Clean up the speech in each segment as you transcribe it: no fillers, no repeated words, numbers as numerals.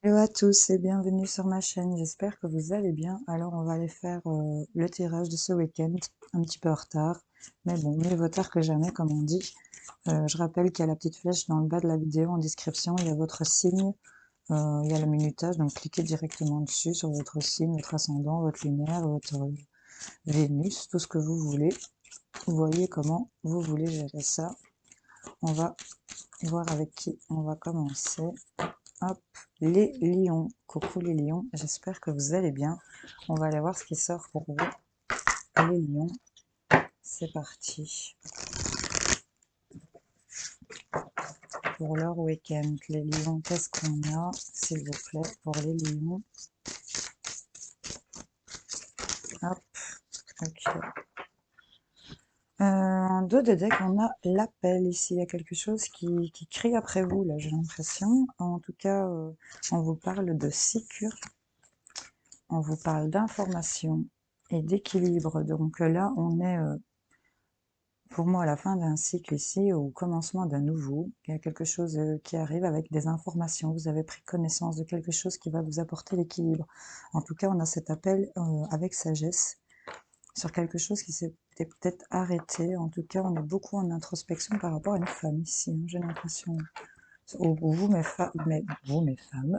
Hello à tous et bienvenue sur ma chaîne, j'espère que vous allez bien. Alors on va aller faire le tirage de ce week-end, un petit peu en retard, mais bon, mieux vaut tard que jamais comme on dit. Je rappelle qu'il y a la petite flèche dans le bas de la vidéo en description, il y a votre signe, il y a le minutage, donc cliquez directement dessus sur votre signe, votre ascendant, votre lunaire, votre Vénus, tout ce que vous voulez. Vous voyez comment vous voulez gérer ça. On va voir avec qui on va commencer. Hop, les lions. Coucou les lions, j'espère que vous allez bien. On va aller voir ce qui sort pour vous. Les lions, c'est parti. Pour leur week-end, les lions, qu'est-ce qu'on a, s'il vous plaît, pour les lions? Hop, ok. En dos de deck, on a l'appel ici. Il y a quelque chose qui crie après vous, là, j'ai l'impression. En tout cas, on vous parle de sécurité. On vous parle d'information et d'équilibre. Donc là, on est, pour moi, à la fin d'un cycle ici, au commencement d'un nouveau. Il y a quelque chose qui arrive avec des informations. Vous avez pris connaissance de quelque chose qui va vous apporter l'équilibre. En tout cas, on a cet appel avec sagesse sur quelque chose qui s'est peut-être arrêté. En tout cas, on est beaucoup en introspection par rapport à une femme ici, hein, j'ai l'impression. Vous, mes femmes, vous, mes femmes,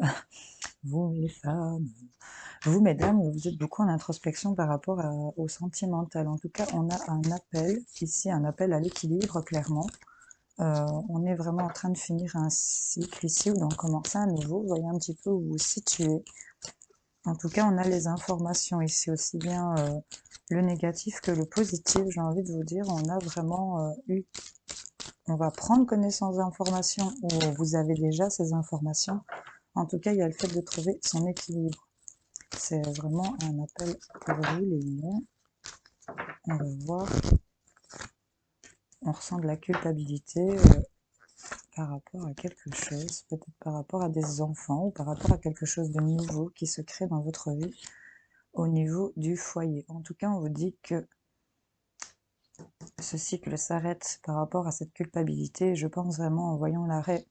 vous, les femmes, vous, mesdames, vous êtes beaucoup en introspection par rapport au sentimental. En tout cas, on a un appel, ici, un appel à l'équilibre, clairement. On est vraiment en train de finir un cycle ici, ou d'en commencer un nouveau. Vous voyez un petit peu où vous vous situez. En tout cas, on a les informations ici, aussi bien le négatif que le positif, j'ai envie de vous dire. On a vraiment on va prendre connaissance d'informations, ou vous avez déjà ces informations. En tout cas, il y a le fait de trouver son équilibre. C'est vraiment un appel pour vous, les lions. On va voir. On ressent de la culpabilité par rapport à quelque chose, peut-être par rapport à des enfants ou par rapport à quelque chose de nouveau qui se crée dans votre vie au niveau du foyer. En tout cas, on vous dit que ce cycle s'arrête par rapport à cette culpabilité. Je pense vraiment, en voyant l'arrêt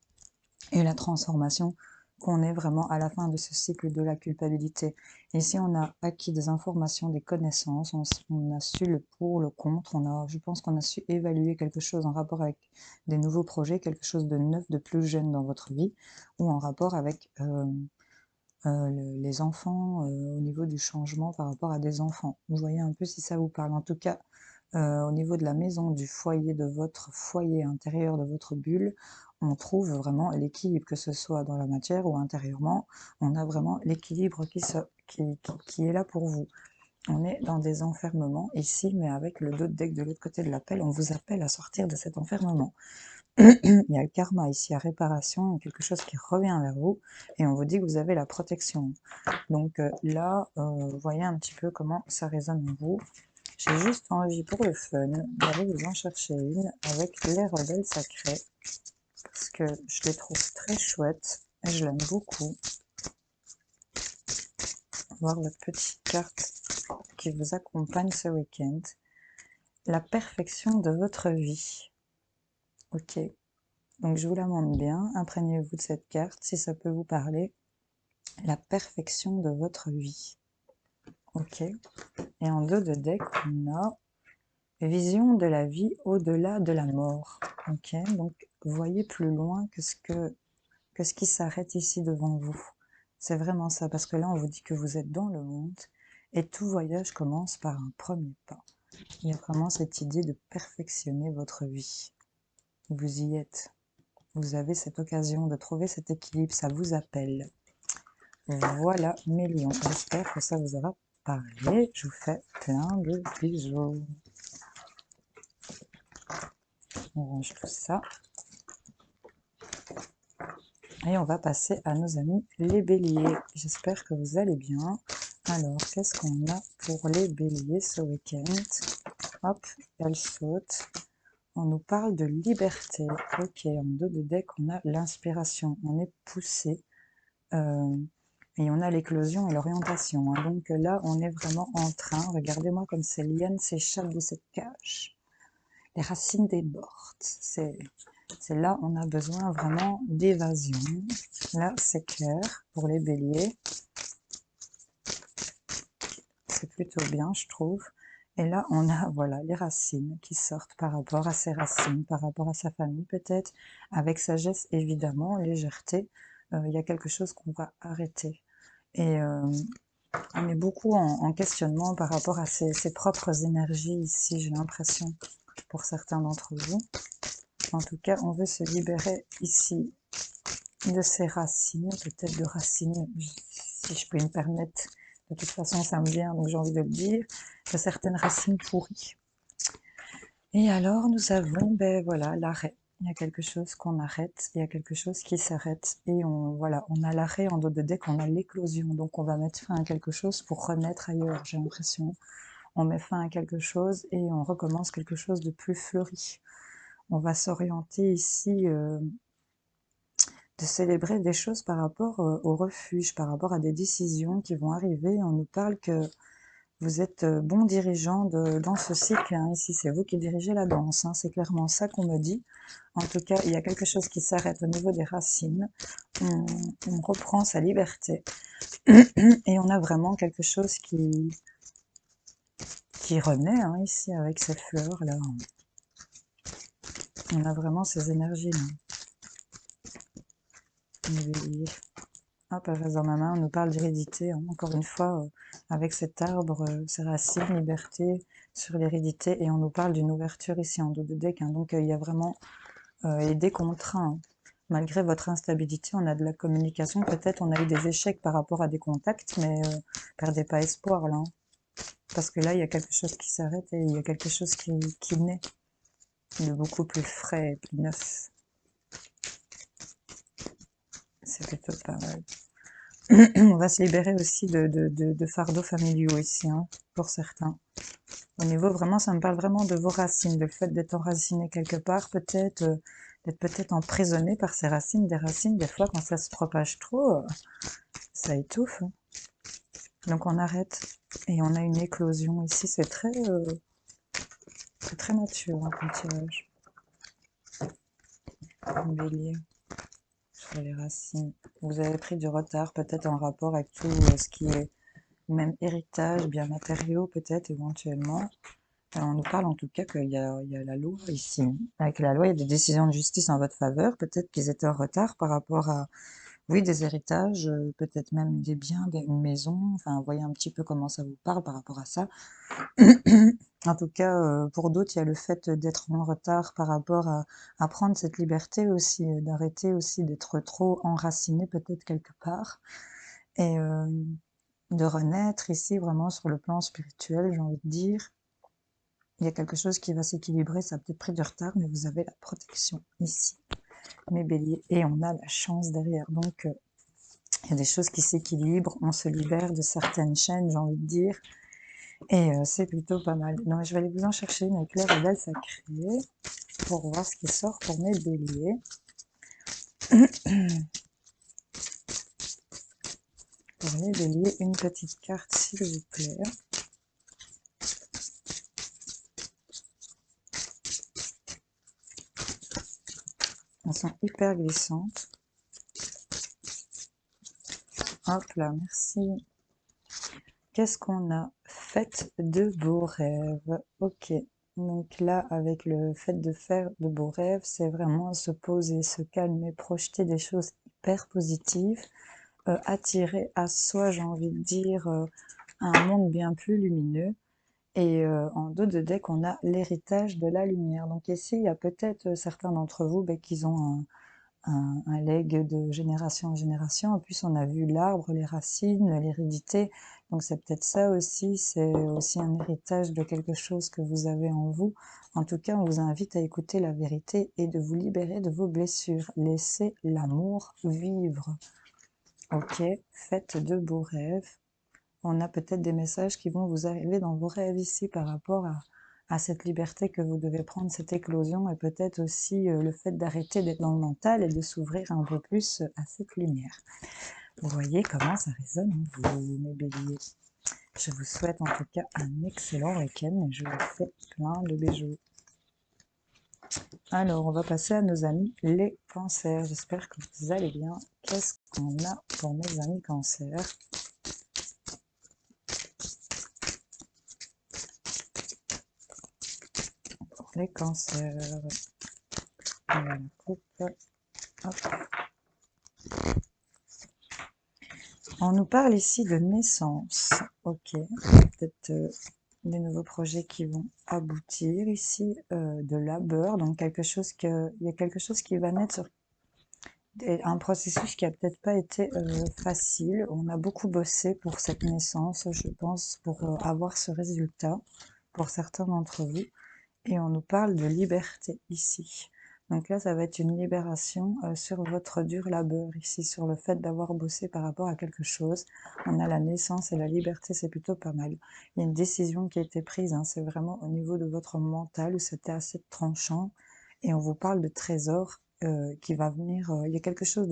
et la transformation, qu'on est vraiment à la fin de ce cycle de la culpabilité. Ici, on a acquis des informations, des connaissances, on a su le pour, le contre, je pense qu'on a su évaluer quelque chose en rapport avec des nouveaux projets, quelque chose de neuf, de plus jeune dans votre vie, ou en rapport avec les enfants, au niveau du changement par rapport à des enfants. Vous voyez un peu si ça vous parle. En tout cas, au niveau de la maison, du foyer, de votre foyer intérieur, de votre bulle, on trouve vraiment l'équilibre, que ce soit dans la matière ou intérieurement. On a vraiment l'équilibre qui est là pour vous. On est dans des enfermements ici, mais avec le dos de deck de l'autre côté de l'appel, on vous appelle à sortir de cet enfermement. Il y a le karma ici à réparation, quelque chose qui revient vers vous, et on vous dit que vous avez la protection. Donc là, vous voyez un petit peu comment ça résonne en vous. J'ai juste envie, pour le fun, d'aller vous en chercher une avec les rebelles sacrés, parce que je les trouve très chouettes, et je l'aime beaucoup. Voir la petite carte qui vous accompagne ce week-end. La perfection de votre vie. Ok, donc je vous la montre bien, imprégnez-vous de cette carte si ça peut vous parler. La perfection de votre vie. Ok, et en dos de deck, on a vision de la vie au-delà de la mort. Ok, donc voyez plus loin que ce qui s'arrête ici devant vous. C'est vraiment ça, parce que là, on vous dit que vous êtes dans le monde, et tout voyage commence par un premier pas. Il y a vraiment cette idée de perfectionner votre vie. Vous y êtes. Vous avez cette occasion de trouver cet équilibre, ça vous appelle. Voilà mes lions, j'espère que ça vous aura parlé. Je vous fais plein de bisous. On range tout ça. Et on va passer à nos amis les béliers. J'espère que vous allez bien. Alors, qu'est-ce qu'on a pour les béliers ce week-end? Hop, elle saute. On nous parle de liberté. Ok, en dos de deck, on a l'inspiration. On est poussé. Et on a l'éclosion et l'orientation. Hein. Donc là, on est vraiment en train. Regardez-moi comme ces lianes s'échappent de cette cage. Les racines débordent. C'est là on a besoin vraiment d'évasion. Là, c'est clair pour les béliers. C'est plutôt bien, je trouve. Et là, on a voilà les racines qui sortent par rapport à ses racines, par rapport à sa famille peut-être, avec sagesse évidemment, légèreté. Il y a quelque chose qu'on va arrêter. Et on est beaucoup en questionnement par rapport à ses propres énergies ici, j'ai l'impression, pour certains d'entre vous. En tout cas, on veut se libérer ici de ses racines, peut-être de racines, si je peux me permettre. De toute façon, ça me vient, donc j'ai envie de le dire, de certaines racines pourries. Et alors, nous avons, ben voilà, l'arrêt. Il y a quelque chose qu'on arrête, il y a quelque chose qui s'arrête. Et voilà, on a l'arrêt en dos de deck, on a l'éclosion. Donc, on va mettre fin à quelque chose pour renaître ailleurs, j'ai l'impression. On met fin à quelque chose et on recommence quelque chose de plus fleuri. On va s'orienter ici, de célébrer des choses par rapport au refuge, par rapport à des décisions qui vont arriver. On nous parle que vous êtes bon dirigeant dans ce cycle, hein. Ici, c'est vous qui dirigez la danse, hein. C'est clairement ça qu'on me dit. En tout cas, il y a quelque chose qui s'arrête au niveau des racines. On reprend sa liberté. Et on a vraiment quelque chose qui renaît, hein, ici, avec ces fleurs-là. On a vraiment ces énergies-là. Hop, dans ma main, on nous parle d'hérédité, hein. Encore une fois, avec cet arbre, ses racines, liberté, sur l'hérédité, et on nous parle d'une ouverture ici en dos de deck, hein. Donc il y a vraiment des contraints. Hein. Malgré votre instabilité, on a de la communication, peut-être on a eu des échecs par rapport à des contacts, mais perdez pas espoir là. Hein. Parce que là, il y a quelque chose qui s'arrête et il y a quelque chose qui naît de beaucoup plus frais et plus neuf. C'est plutôt pas mal. On va se libérer aussi de fardeaux familiaux ici, hein, pour certains. Au niveau vraiment, ça me parle vraiment de vos racines, le fait d'être enraciné quelque part, peut-être, d'être peut-être emprisonné par ces racines. Des racines, des fois, quand ça se propage trop, ça étouffe. Donc on arrête et on a une éclosion ici. C'est très nature, hein, comme tirage. Bélier. Sur les racines. Vous avez pris du retard, peut-être en rapport avec tout ce qui est même héritage, bien matériaux, peut-être éventuellement. On nous parle en tout cas qu'il y a la loi ici. Avec la loi, il y a des décisions de justice en votre faveur. Peut-être qu'ils étaient en retard par rapport à, oui, des héritages, peut-être même des biens, une maison. Enfin, vous voyez un petit peu comment ça vous parle par rapport à ça. En tout cas, pour d'autres, il y a le fait d'être en retard par rapport à prendre cette liberté aussi, d'arrêter aussi d'être trop enraciné peut-être quelque part. Et de renaître ici vraiment sur le plan spirituel, j'ai envie de dire. Il y a quelque chose qui va s'équilibrer, ça a peut-être pris du retard, mais vous avez la protection ici, mes béliers. Et on a la chance derrière. Donc, il y a des choses qui s'équilibrent, on se libère de certaines chaînes, j'ai envie de dire. Et c'est plutôt pas mal. Donc, je vais aller vous en chercher une avec l'air belle sacrée pour voir ce qui sort pour mes béliers. Pour les béliers, une petite carte, s'il vous plaît. Elles sont hyper glissantes. Hop là, merci. Qu'est-ce qu'on a? Faites de beaux rêves. Ok. Donc là, avec le fait de faire de beaux rêves, c'est vraiment se poser, se calmer, projeter des choses hyper positives, attirer à soi, j'ai envie de dire, un monde bien plus lumineux. Et en dos de deck, on a l'héritage de la lumière. Donc ici, il y a peut-être certains d'entre vous qui ont un legs de génération en génération. En plus, on a vu l'arbre, les racines, l'hérédité. Donc c'est peut-être ça aussi, c'est aussi un héritage de quelque chose que vous avez en vous. En tout cas, on vous invite à écouter la vérité et de vous libérer de vos blessures. Laissez l'amour vivre. Ok, faites de beaux rêves. On a peut-être des messages qui vont vous arriver dans vos rêves ici par rapport à cette liberté que vous devez prendre, cette éclosion, et peut-être aussi le fait d'arrêter d'être dans le mental et de s'ouvrir un peu plus à cette lumière. Vous voyez comment ça résonne en vous, mes béliers. Je vous souhaite en tout cas un excellent week-end et je vous fais plein de bisous. Alors, on va passer à nos amis les cancers. J'espère que vous allez bien. Qu'est-ce qu'on a pour mes amis cancers? Pour les cancers. On va la coupe. Hop. On nous parle ici de naissance. Ok. Peut-être des nouveaux projets qui vont aboutir ici, de labeur. Donc, il y a quelque chose qui va naître sur un processus qui a peut-être pas été facile. On a beaucoup bossé pour cette naissance, je pense, pour avoir ce résultat, pour certains d'entre vous. Et on nous parle de liberté ici. Donc là, ça va être une libération sur votre dur labeur ici, sur le fait d'avoir bossé par rapport à quelque chose. On a la naissance et la liberté, c'est plutôt pas mal. Il y a une décision qui a été prise, hein, c'est vraiment au niveau de votre mental où c'était assez tranchant. Et on vous parle de trésor qui va venir. Il y a quelque chose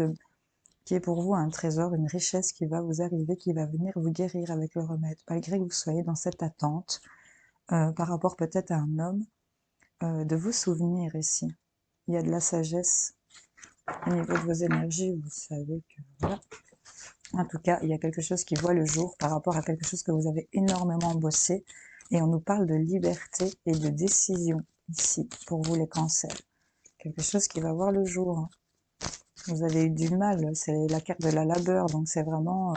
qui est pour vous un trésor, une richesse qui va vous arriver, qui va venir vous guérir avec le remède, malgré que vous soyez dans cette attente par rapport peut-être à un homme. De vous souvenir ici. Il y a de la sagesse au niveau de vos énergies, vous savez que voilà. En tout cas, il y a quelque chose qui voit le jour par rapport à quelque chose que vous avez énormément bossé. Et on nous parle de liberté et de décision ici, pour vous les cancers. Quelque chose qui va voir le jour. Hein. Vous avez eu du mal, c'est la carte de la labeur, donc c'est vraiment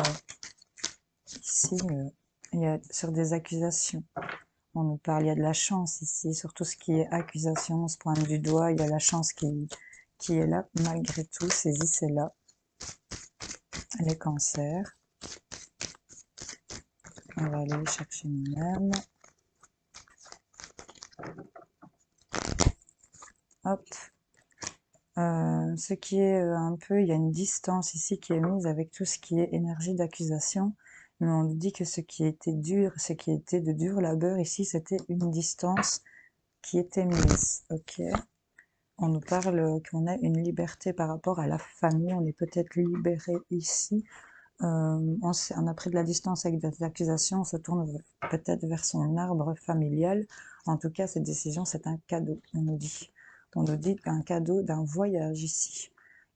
ici, il y a sur des accusations. On nous parle, il y a de la chance ici, sur tout ce qui est accusation, on se pointe du doigt, il y a la chance qui est là, malgré tout, saisissez-la. Les cancers. On va aller chercher nous-mêmes. Hop. Ce qui est un peu, il y a une distance ici qui est mise avec tout ce qui est énergie d'accusation. Mais on nous dit que ce qui était dur, ce qui était de dur labeur ici, c'était une distance qui était mise. Ok. On nous parle qu'on a une liberté par rapport à la famille. On est peut-être libéré ici. On a pris de la distance avec des accusations. On se tourne peut-être vers son arbre familial. En tout cas, cette décision, c'est un cadeau, on nous dit. On nous dit un cadeau d'un voyage ici.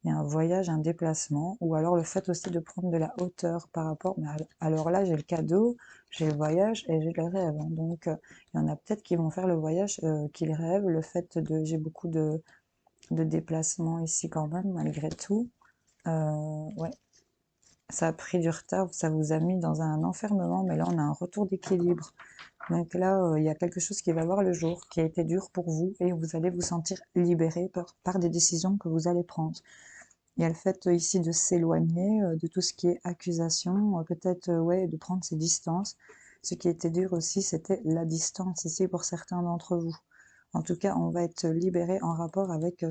Il y a un voyage, un déplacement, ou alors le fait aussi de prendre de la hauteur par rapport. Mais alors là, j'ai le cadeau, j'ai le voyage et j'ai le rêve. Hein. Donc, il y en a peut-être qui vont faire le voyage qu'ils rêvent. Le fait de, j'ai beaucoup de déplacements ici quand même, malgré tout. Ouais, ça a pris du retard, ça vous a mis dans un enfermement, mais là on a un retour d'équilibre. Donc là, il y a quelque chose qui va voir le jour, qui a été dur pour vous, et vous allez vous sentir libéré par des décisions que vous allez prendre. Il y a le fait ici de s'éloigner de tout ce qui est accusation, peut-être ouais, de prendre ses distances. Ce qui était dur aussi, c'était la distance ici pour certains d'entre vous. En tout cas, on va être libéré en rapport avec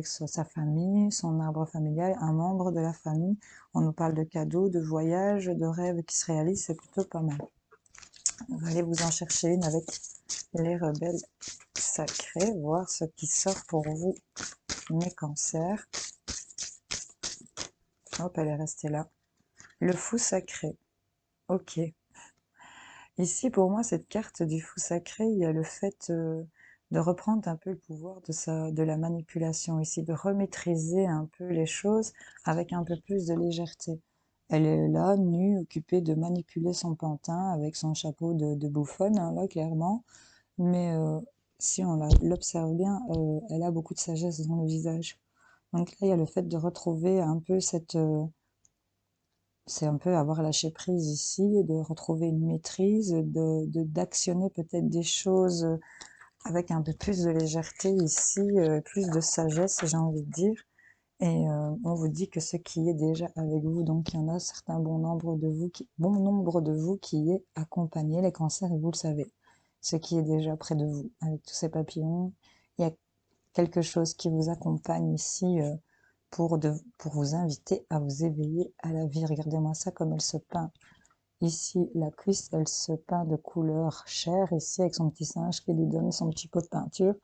sa famille, son arbre familial, un membre de la famille. On nous parle de cadeaux, de voyages, de rêves qui se réalisent, c'est plutôt pas mal. On va aller vous en chercher une avec les rebelles sacrés, voir ce qui sort pour vous, mes cancers. Hop, elle est restée là. Le fou sacré. Ok. Ici, pour moi, cette carte du fou sacré, il y a le fait de reprendre un peu le pouvoir de la manipulation ici, de remaîtriser un peu les choses avec un peu plus de légèreté. Elle est là, nue, occupée de manipuler son pantin avec son chapeau de bouffonne, hein, là, clairement. Mais si on l'observe bien, elle a beaucoup de sagesse dans le visage. Donc là, il y a le fait de retrouver un peu c'est un peu avoir lâché prise ici, de retrouver une maîtrise, d'actionner peut-être des choses avec un peu plus de légèreté ici, plus de sagesse, j'ai envie de dire. Et on vous dit que ce qui est déjà avec vous, donc il y en a certains bon nombre de vous qui est accompagné les cancers, et vous le savez, ce qui est déjà près de vous, avec tous ces papillons. Il y a quelque chose qui vous accompagne ici pour vous inviter à vous éveiller à la vie. Regardez-moi ça comme elle se peint. Ici, la cuisse, elle se peint de couleur chair, ici, avec son petit singe qui lui donne son petit pot de peinture.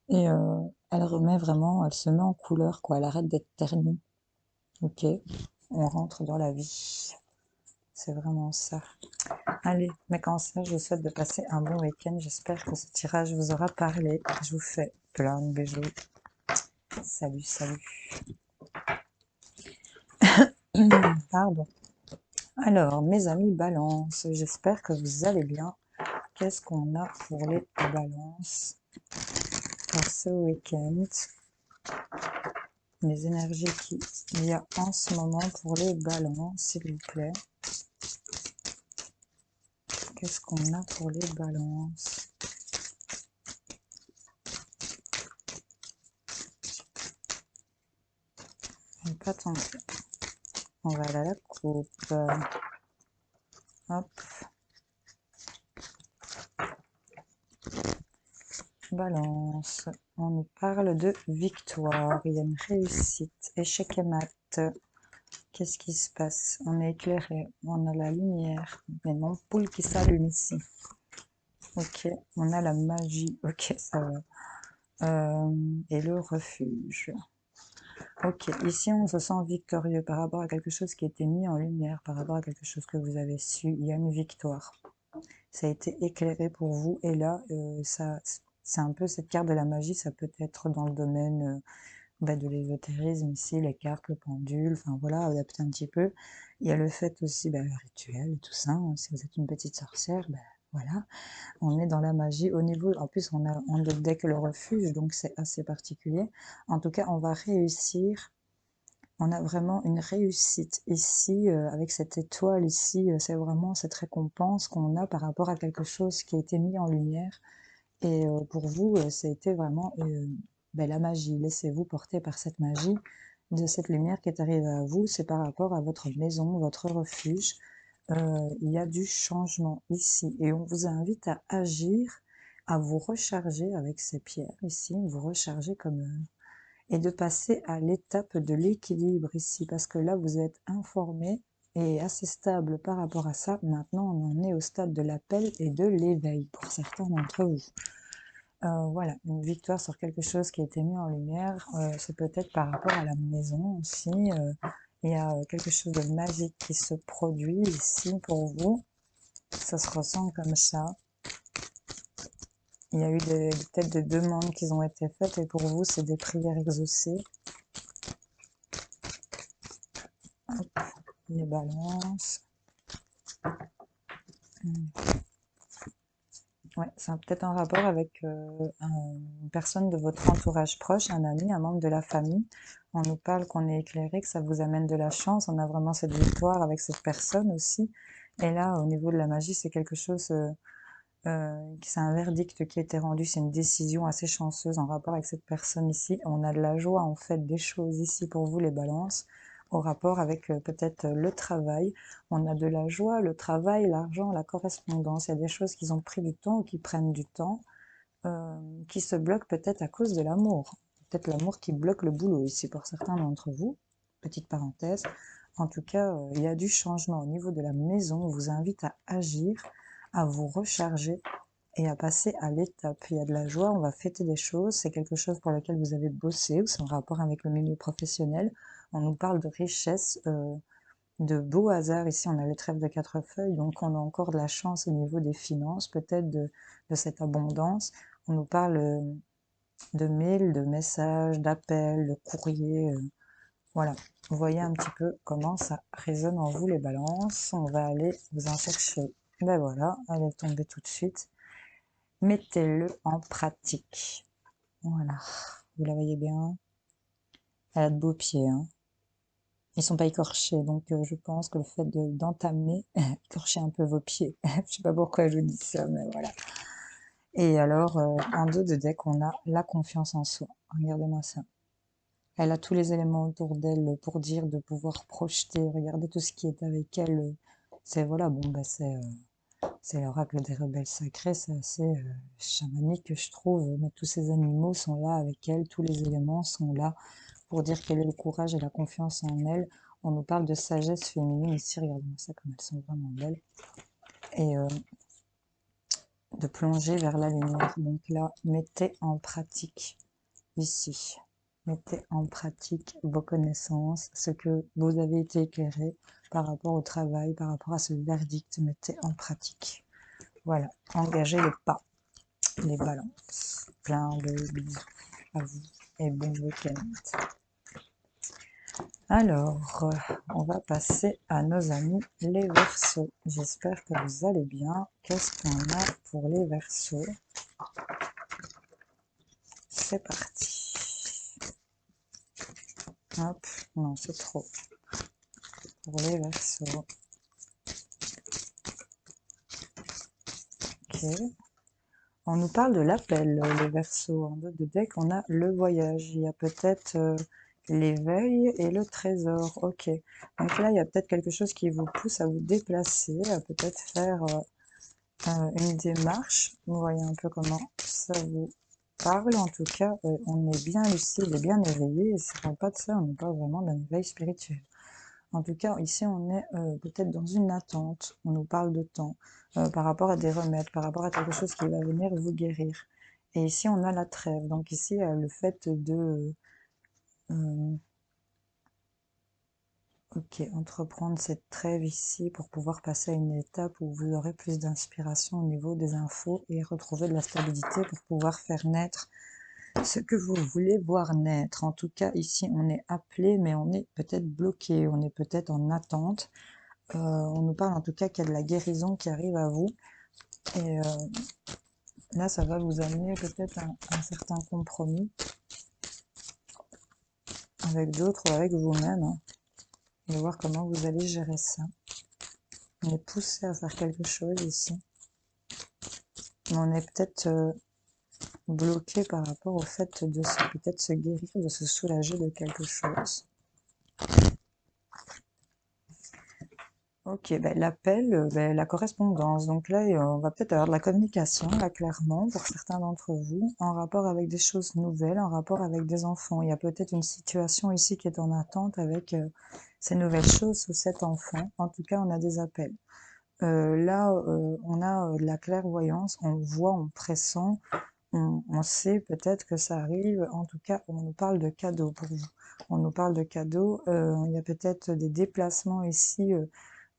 Et elle remet vraiment, elle se met en couleur, quoi. Elle arrête d'être ternie. Ok, on rentre dans la vie. C'est vraiment ça. Allez, mes cancers, je vous souhaite de passer un bon week-end. J'espère que ce tirage vous aura parlé. Je vous fais plein de bisous. Salut, salut. Pardon. Alors, mes amis balance, j'espère que vous allez bien. Qu'est-ce qu'on a pour les balances pour ce week-end? Les énergies qu'il y a en ce moment pour les balances, s'il vous plaît. Qu'est-ce qu'on a pour les balances? Je n'ai pas tenté. On va aller à la coupe. Hop. Balance. On nous parle de victoire. Il y a une réussite. Échec et mat. Qu'est-ce qui se passe? On est éclairé. On a la lumière. Mais non, poule qui s'allume ici. Ok. On a la magie. Ok, ça va. Et le refuge. Ok, ici on se sent victorieux par rapport à quelque chose qui a été mis en lumière, par rapport à quelque chose que vous avez su. Il y a une victoire. Ça a été éclairé pour vous. Et là, c'est un peu cette carte de la magie. Ça peut être dans le domaine de l'ésotérisme ici, les cartes, le pendule. Enfin voilà, adapter un petit peu. Il y a le fait aussi, le rituel et tout ça. Hein. Si vous êtes une petite sorcière, voilà. On est dans la magie au niveau, en plus on a en deck le refuge, donc c'est assez particulier. En tout cas, on va réussir, on a vraiment une réussite ici, avec cette étoile ici, c'est vraiment cette récompense qu'on a par rapport à quelque chose qui a été mis en lumière. Et pour vous, ça a été vraiment la magie. Laissez-vous porter par cette magie, de cette lumière qui est arrivée à vous. C'est par rapport à votre maison, votre refuge. Il y a du changement ici et on vous invite à agir, à vous recharger avec ces pierres ici, vous recharger comme et de passer à l'étape de l'équilibre ici, parce que là vous êtes informé et assez stable par rapport à ça. Maintenant on en est au stade de l'appel et de l'éveil pour certains d'entre vous. Voilà, une victoire sur quelque chose qui a été mis en lumière, c'est peut-être par rapport à la maison aussi. Il y a quelque chose de magique qui se produit ici pour vous. Ça se ressent comme ça. Il y a eu peut-être des demandes qui ont été faites et pour vous, c'est des prières exaucées. Hop, les balances. Ouais, c'est peut-être un rapport avec une personne de votre entourage proche, un ami, un membre de la famille. On nous parle qu'on est éclairé, que ça vous amène de la chance. On a vraiment cette victoire avec cette personne aussi. Et là, au niveau de la magie, c'est quelque chose, c'est un verdict qui a été rendu. C'est une décision assez chanceuse en rapport avec cette personne ici. On a de la joie, en fait, des choses ici pour vous, les balances, au rapport avec peut-être le travail. On a de la joie, le travail, l'argent, la correspondance. Il y a des choses qui ont pris du temps ou qui prennent du temps, qui se bloquent peut-être à cause de l'amour. Peut-être l'amour qui bloque le boulot ici pour certains d'entre vous. Petite parenthèse. En tout cas, il y a du changement au niveau de la maison. On vous invite à agir, à vous recharger et à passer à l'étape. Il y a de la joie, on va fêter des choses. C'est quelque chose pour lequel vous avez bossé ou c'est en rapport avec le milieu professionnel. On nous parle de richesse, de beaux hasards. Ici, on a le trèfle de 4 feuilles, donc on a encore de la chance au niveau des finances, peut-être de cette abondance. On nous parle de mails, de messages, d'appels, de courriers. Voilà, vous voyez un petit peu comment ça résonne en vous les balances. On va aller vous en chercher. Ben voilà, elle est tombée tout de suite. Mettez-le en pratique. Voilà, vous la voyez bien. Elle a de beaux pieds, hein. Ils sont pas écorchés, donc je pense que le fait d'entamer, écorcher un peu vos pieds. Je sais pas pourquoi je vous dis ça, mais voilà. Et alors, en dos de deck, on a la confiance en soi. Regardez-moi ça. Elle a tous les éléments autour d'elle pour dire de pouvoir projeter. Regardez tout ce qui est avec elle. C'est voilà, bon, c'est l'oracle des rebelles sacrés. C'est assez chamanique, je trouve. Mais tous ces animaux sont là avec elle. Tous les éléments sont là pour dire quel est le courage et la confiance en elle. On nous parle de sagesse féminine ici. Regardez-moi ça comme elles sont vraiment belles. Et de plonger vers la lumière. Donc là, mettez en pratique ici. Mettez en pratique vos connaissances, ce que vous avez été éclairé. par rapport au travail, par rapport à ce verdict, mettez en pratique. Voilà, engagez le pas, les balances. Plein de bisous à vous et bon week-end. Alors, on va passer à nos amis les Verseaux. J'espère que vous allez bien. Qu'est-ce qu'on a pour les Verseaux? C'est parti. Hop, non, c'est trop. Pour les Verseaux. Ok. On nous parle de l'appel, les Verseaux. En dos de deck, on a le voyage. Il y a peut-être l'éveil et le trésor. Ok. Donc là, il y a peut-être quelque chose qui vous pousse à vous déplacer, à peut-être faire une démarche. Vous voyez un peu comment ça vous parle. En tout cas, on est bien lucide et bien éveillé. Et si on ne parle pas de ça, on n'est pas vraiment d'un éveil spirituel. En tout cas, ici, on est peut-être dans une attente. On nous parle de temps par rapport à des remèdes, par rapport à quelque chose qui va venir vous guérir. Et ici, on a la trêve. Donc ici, le fait de entreprendre cette trêve ici pour pouvoir passer à une étape où vous aurez plus d'inspiration au niveau des infos et retrouver de la stabilité pour pouvoir faire naître ce que vous voulez voir naître. En tout cas, ici, on est appelé, mais on est peut-être bloqué, on est peut-être en attente. On nous parle en tout cas qu'il y a de la guérison qui arrive à vous. Et là, ça va vous amener peut-être un certain compromis avec d'autres ou avec vous-même. Hein, et voir comment vous allez gérer ça. On est poussé à faire quelque chose ici. Mais on est peut-être bloqué par rapport au fait de peut-être se guérir, de se soulager de quelque chose. Ok, ben, l'appel, ben, la correspondance. Donc là, on va peut-être avoir de la communication, là, clairement, pour certains d'entre vous, en rapport avec des choses nouvelles, en rapport avec des enfants. Il y a peut-être une situation ici qui est en attente avec ces nouvelles choses ou cet enfant. En tout cas, on a des appels. Là, on a de la clairvoyance, on voit, on pressent, on sait peut-être que ça arrive. En tout cas, on nous parle de cadeaux pour vous. On nous parle de cadeaux. Il y a peut-être des déplacements ici.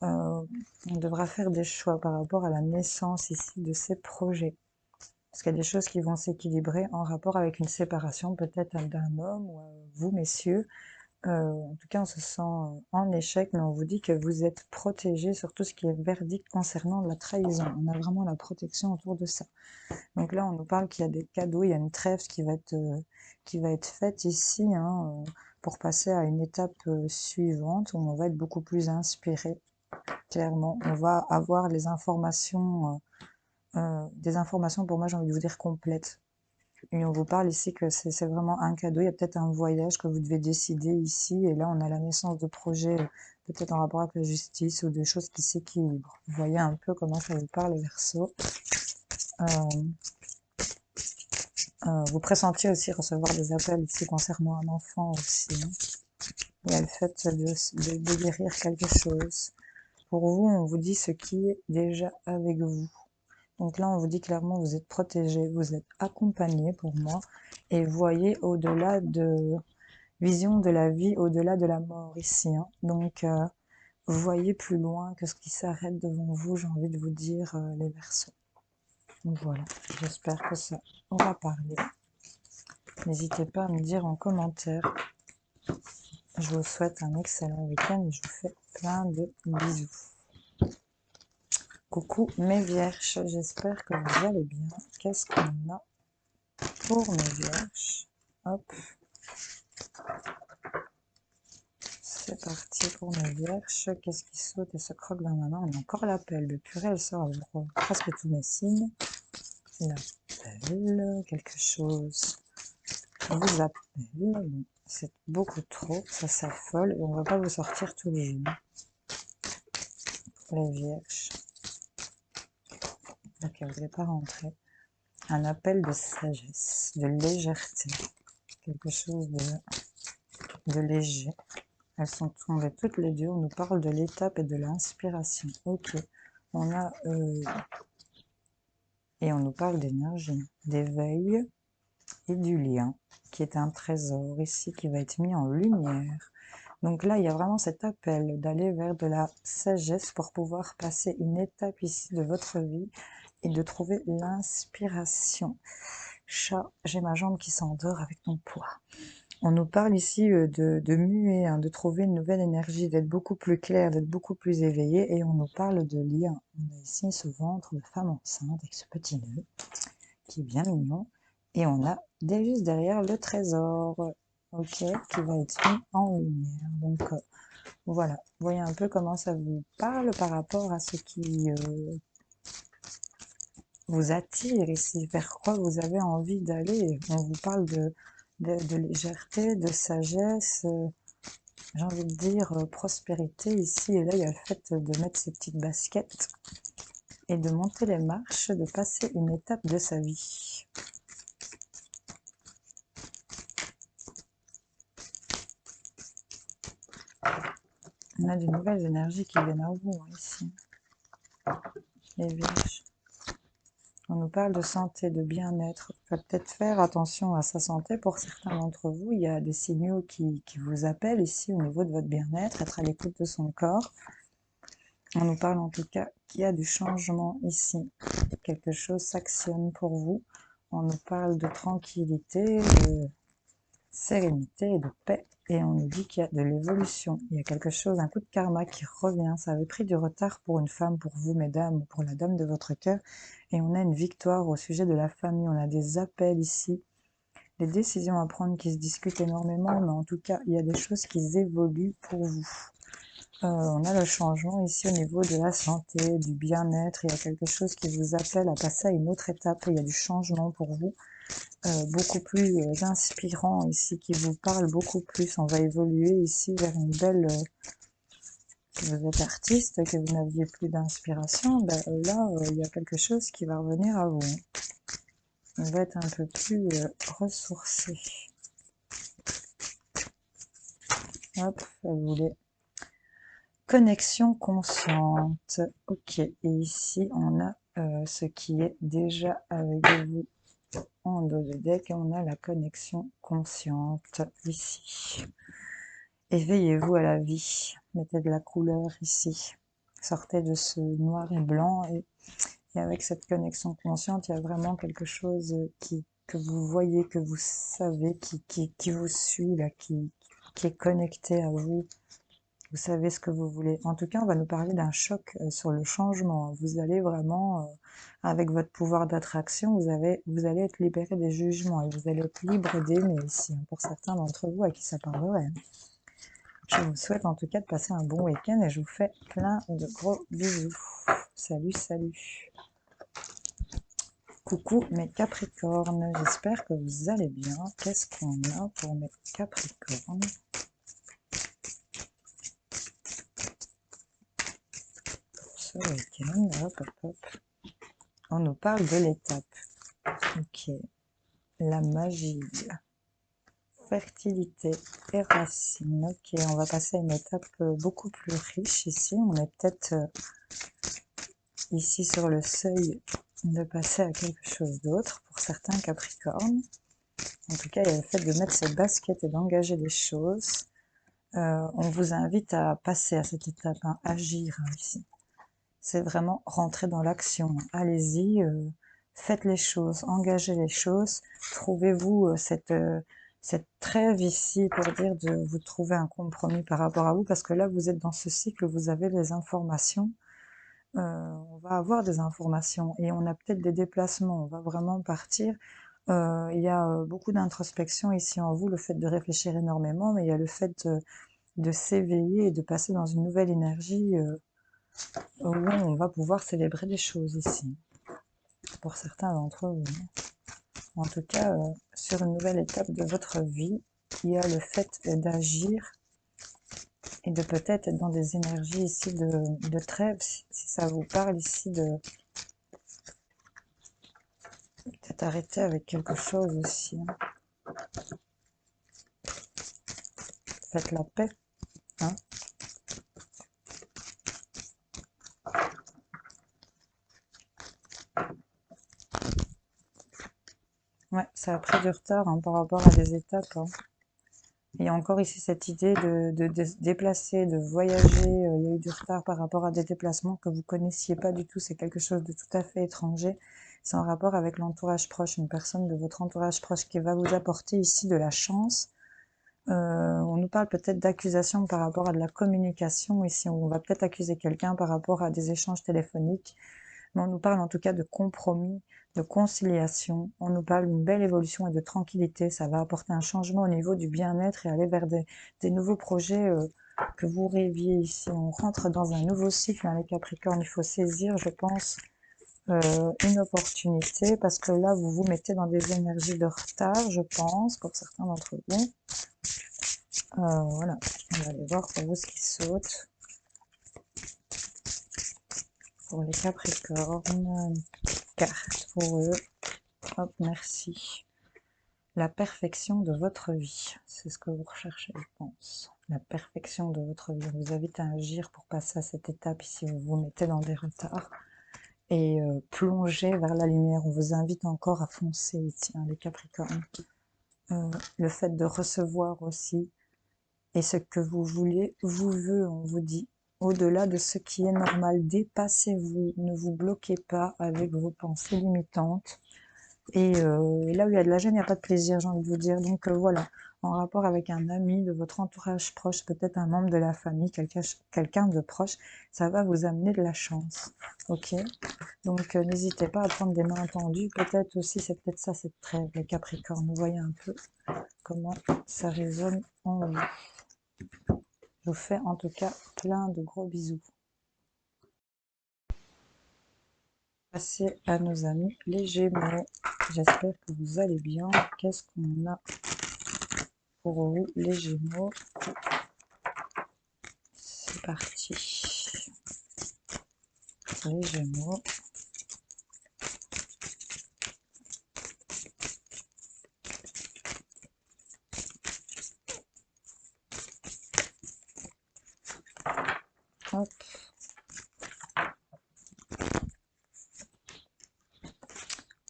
On devra faire des choix par rapport à la naissance ici de ces projets. Parce qu'il y a des choses qui vont s'équilibrer en rapport avec une séparation peut-être d'un homme ou vous, messieurs. En tout cas, on se sent en échec, mais on vous dit que vous êtes protégés sur tout ce qui est verdict concernant la trahison. On a vraiment la protection autour de ça. Donc là, on nous parle qu'il y a des cadeaux, il y a une trêve qui va être faite ici, hein, pour passer à une étape suivante où on va être beaucoup plus inspiré. Clairement, on va avoir les informations, des informations pour moi, j'ai envie de vous dire complètes. Et on vous parle ici que c'est vraiment un cadeau. Il y a peut-être un voyage que vous devez décider ici. Et là, on a la naissance de projets, peut-être en rapport avec la justice ou de choses qui s'équilibrent. Vous voyez un peu comment ça vous parle, les Verseaux. Vous pressentiez aussi recevoir des appels ici concernant un enfant aussi. Hein. Il y a le fait de guérir quelque chose. Pour vous, on vous dit ce qui est déjà avec vous. Donc là, on vous dit clairement, vous êtes protégé, vous êtes accompagné pour moi, et voyez au-delà de vision de la vie, au-delà de la mort ici. Hein. Donc, vous voyez plus loin que ce qui s'arrête devant vous, j'ai envie de vous dire, les Verseaux. Donc voilà, j'espère que ça aura parlé. N'hésitez pas à me dire en commentaire. Je vous souhaite un excellent week-end et je vous fais plein de bisous. Coucou mes vierges, j'espère que vous allez bien. Qu'est-ce qu'on a pour mes vierges? Hop. C'est parti pour mes vierges. Qu'est-ce qui saute et se croque dans ma main? On a encore l'appel. Le purée, elle sort pour presque tous mes signes. L'appel, quelque chose vous appelle. Bon, c'est beaucoup trop, ça s'affole et on va pas vous sortir tous les jours. Les vierges. Ok, vous n'allez pas rentrer. Un appel de sagesse, de légèreté, quelque chose de léger. Elles sont tombées toutes les deux. On nous parle de l'étape et de l'inspiration. Ok. On a et on nous parle d'énergie, d'éveil et du lien, qui est un trésor ici qui va être mis en lumière. Donc là, il y a vraiment cet appel d'aller vers de la sagesse pour pouvoir passer une étape ici de votre vie et de trouver l'inspiration. Chat, j'ai ma jambe qui s'endort avec ton poids. On nous parle ici de muer, hein, de trouver une nouvelle énergie, d'être beaucoup plus clair, d'être beaucoup plus éveillé, et on nous parle de lien. On a ici ce ventre de femme enceinte avec ce petit nœud qui est bien mignon, et on a juste derrière le trésor, ok, qui va être mis en lumière. Donc voilà, vous voyez un peu comment ça vous parle par rapport à ce qui vous attire ici, vers quoi vous avez envie d'aller. On vous parle de légèreté, de sagesse, j'ai envie de dire prospérité ici. Et là, il y a le fait de mettre ses petites baskets et de monter les marches, de passer une étape de sa vie. On a de nouvelles énergies qui viennent à vous, hein, ici, les Vierges. On nous parle de santé, de bien-être. Il faut peut-être faire attention à sa santé. Pour certains d'entre vous, il y a des signaux qui vous appellent ici au niveau de votre bien-être, être à l'écoute de son corps. On nous parle en tout cas qu'il y a du changement ici. Quelque chose s'actionne pour vous. On nous parle de tranquillité, de sérénité et de paix. Et on nous dit qu'il y a de l'évolution. Il y a quelque chose, un coup de karma qui revient. Ça avait pris du retard pour une femme, pour vous, mesdames, ou pour la dame de votre cœur. Et on a une victoire au sujet de la famille. On a des appels ici. Des décisions à prendre qui se discutent énormément. Mais en tout cas, il y a des choses qui évoluent pour vous. On a le changement ici au niveau de la santé, du bien-être. Il y a quelque chose qui vous appelle à passer à une autre étape. Il y a du changement pour vous. Beaucoup plus inspirant ici, qui vous parle beaucoup plus. On va évoluer ici vers une belle... que vous êtes artiste, que vous n'aviez plus d'inspiration, ben, là, il y a quelque chose qui va revenir à vous. On va être un peu plus ressourcé. Hop, elle voulait... Connexion consciente. Ok, et ici, on a ce qui est déjà avec vous en dos de deck, et on a la connexion consciente ici. Éveillez-vous à la vie, mettez de la couleur ici, sortez de ce noir et blanc, et avec cette connexion consciente, il y a vraiment quelque chose que vous voyez, que vous savez, qui vous suit, là, qui est connecté à vous. Vous savez ce que vous voulez. En tout cas, on va nous parler d'un choc sur le changement. Vous allez vraiment, avec votre pouvoir d'attraction, vous allez être libéré des jugements et vous allez être libre d'aimer ici, hein, pour certains d'entre vous à qui ça parlerait. Je vous souhaite en tout cas de passer un bon week-end et je vous fais plein de gros bisous. Salut, salut. Coucou mes Capricornes, j'espère que vous allez bien. Qu'est-ce qu'on a pour mes Capricornes ? Ce week-end, hop, hop, hop. On nous parle de l'étape. Ok. La magie. Fertilité et racines. Ok, on va passer à une étape beaucoup plus riche ici. On est peut-être ici sur le seuil de passer à quelque chose d'autre pour certains Capricornes. En tout cas, il y a le fait de mettre ses baskets et d'engager des choses. On vous invite à passer à cette étape, hein, agir ici. C'est vraiment rentrer dans l'action. Allez-y, faites les choses, engagez les choses. Trouvez-vous cette trêve ici pour dire de vous trouver un compromis par rapport à vous, parce que là, vous êtes dans ce cycle, vous avez les informations. On va avoir des informations et on a peut-être des déplacements. On va vraiment partir. Il y a beaucoup d'introspection ici en vous, le fait de réfléchir énormément, mais il y a le fait de s'éveiller et de passer dans une nouvelle énergie où on va pouvoir célébrer des choses ici, pour certains d'entre vous. En tout cas, sur une nouvelle étape de votre vie, il y a le fait d'agir et de peut-être être dans des énergies ici de trêve, si ça vous parle ici, de peut-être arrêter avec quelque chose aussi. Faites la paix, hein. Ouais, ça a pris du retard, hein, par rapport à des étapes, hein. Il y a encore ici cette idée de se déplacer, de voyager. Il y a eu du retard par rapport à des déplacements que vous connaissiez pas du tout. C'est quelque chose de tout à fait étranger. C'est en rapport avec l'entourage proche, une personne de votre entourage proche qui va vous apporter ici de la chance. On nous parle peut-être d'accusation par rapport à de la communication. Ici, on va peut-être accuser quelqu'un par rapport à des échanges téléphoniques. Mais on nous parle en tout cas de compromis, de conciliation. On nous parle d'une belle évolution et de tranquillité. Ça va apporter un changement au niveau du bien-être et aller vers des nouveaux projets que vous rêviez ici. On rentre dans un nouveau cycle, hein, les Capricornes. Il faut saisir, je pense, une opportunité parce que là, vous vous mettez dans des énergies de retard, je pense, pour certains d'entre vous. Voilà, on va aller voir pour vous ce qui saute. Pour les Capricornes, une carte pour eux. Hop, merci. La perfection de votre vie, c'est ce que vous recherchez, je pense. La perfection de votre vie. On vous invite à agir pour passer à cette étape ici. Vous vous mettez dans des retards et plonger vers la lumière. On vous invite encore à foncer ici, hein, les Capricornes. Le fait de recevoir aussi et ce que vous voulez vous veut, on vous dit. Au-delà de ce qui est normal, dépassez-vous, ne vous bloquez pas avec vos pensées limitantes. Et là où il y a de la gêne, il n'y a pas de plaisir, j'ai envie de vous dire. Donc voilà, en rapport avec un ami de votre entourage proche, peut-être un membre de la famille, quelqu'un de proche, ça va vous amener de la chance. Ok? Donc n'hésitez pas à prendre des malentendus. Peut-être aussi, c'est peut-être ça, cette trêve, les Capricornes. Vous voyez un peu comment ça résonne en vous. Je vous fais en tout cas plein de gros bisous. Passer à nos amis les Gémeaux. J'espère que vous allez bien. Qu'est-ce qu'on a pour vous les Gémeaux? C'est parti. Les Gémeaux. Hop.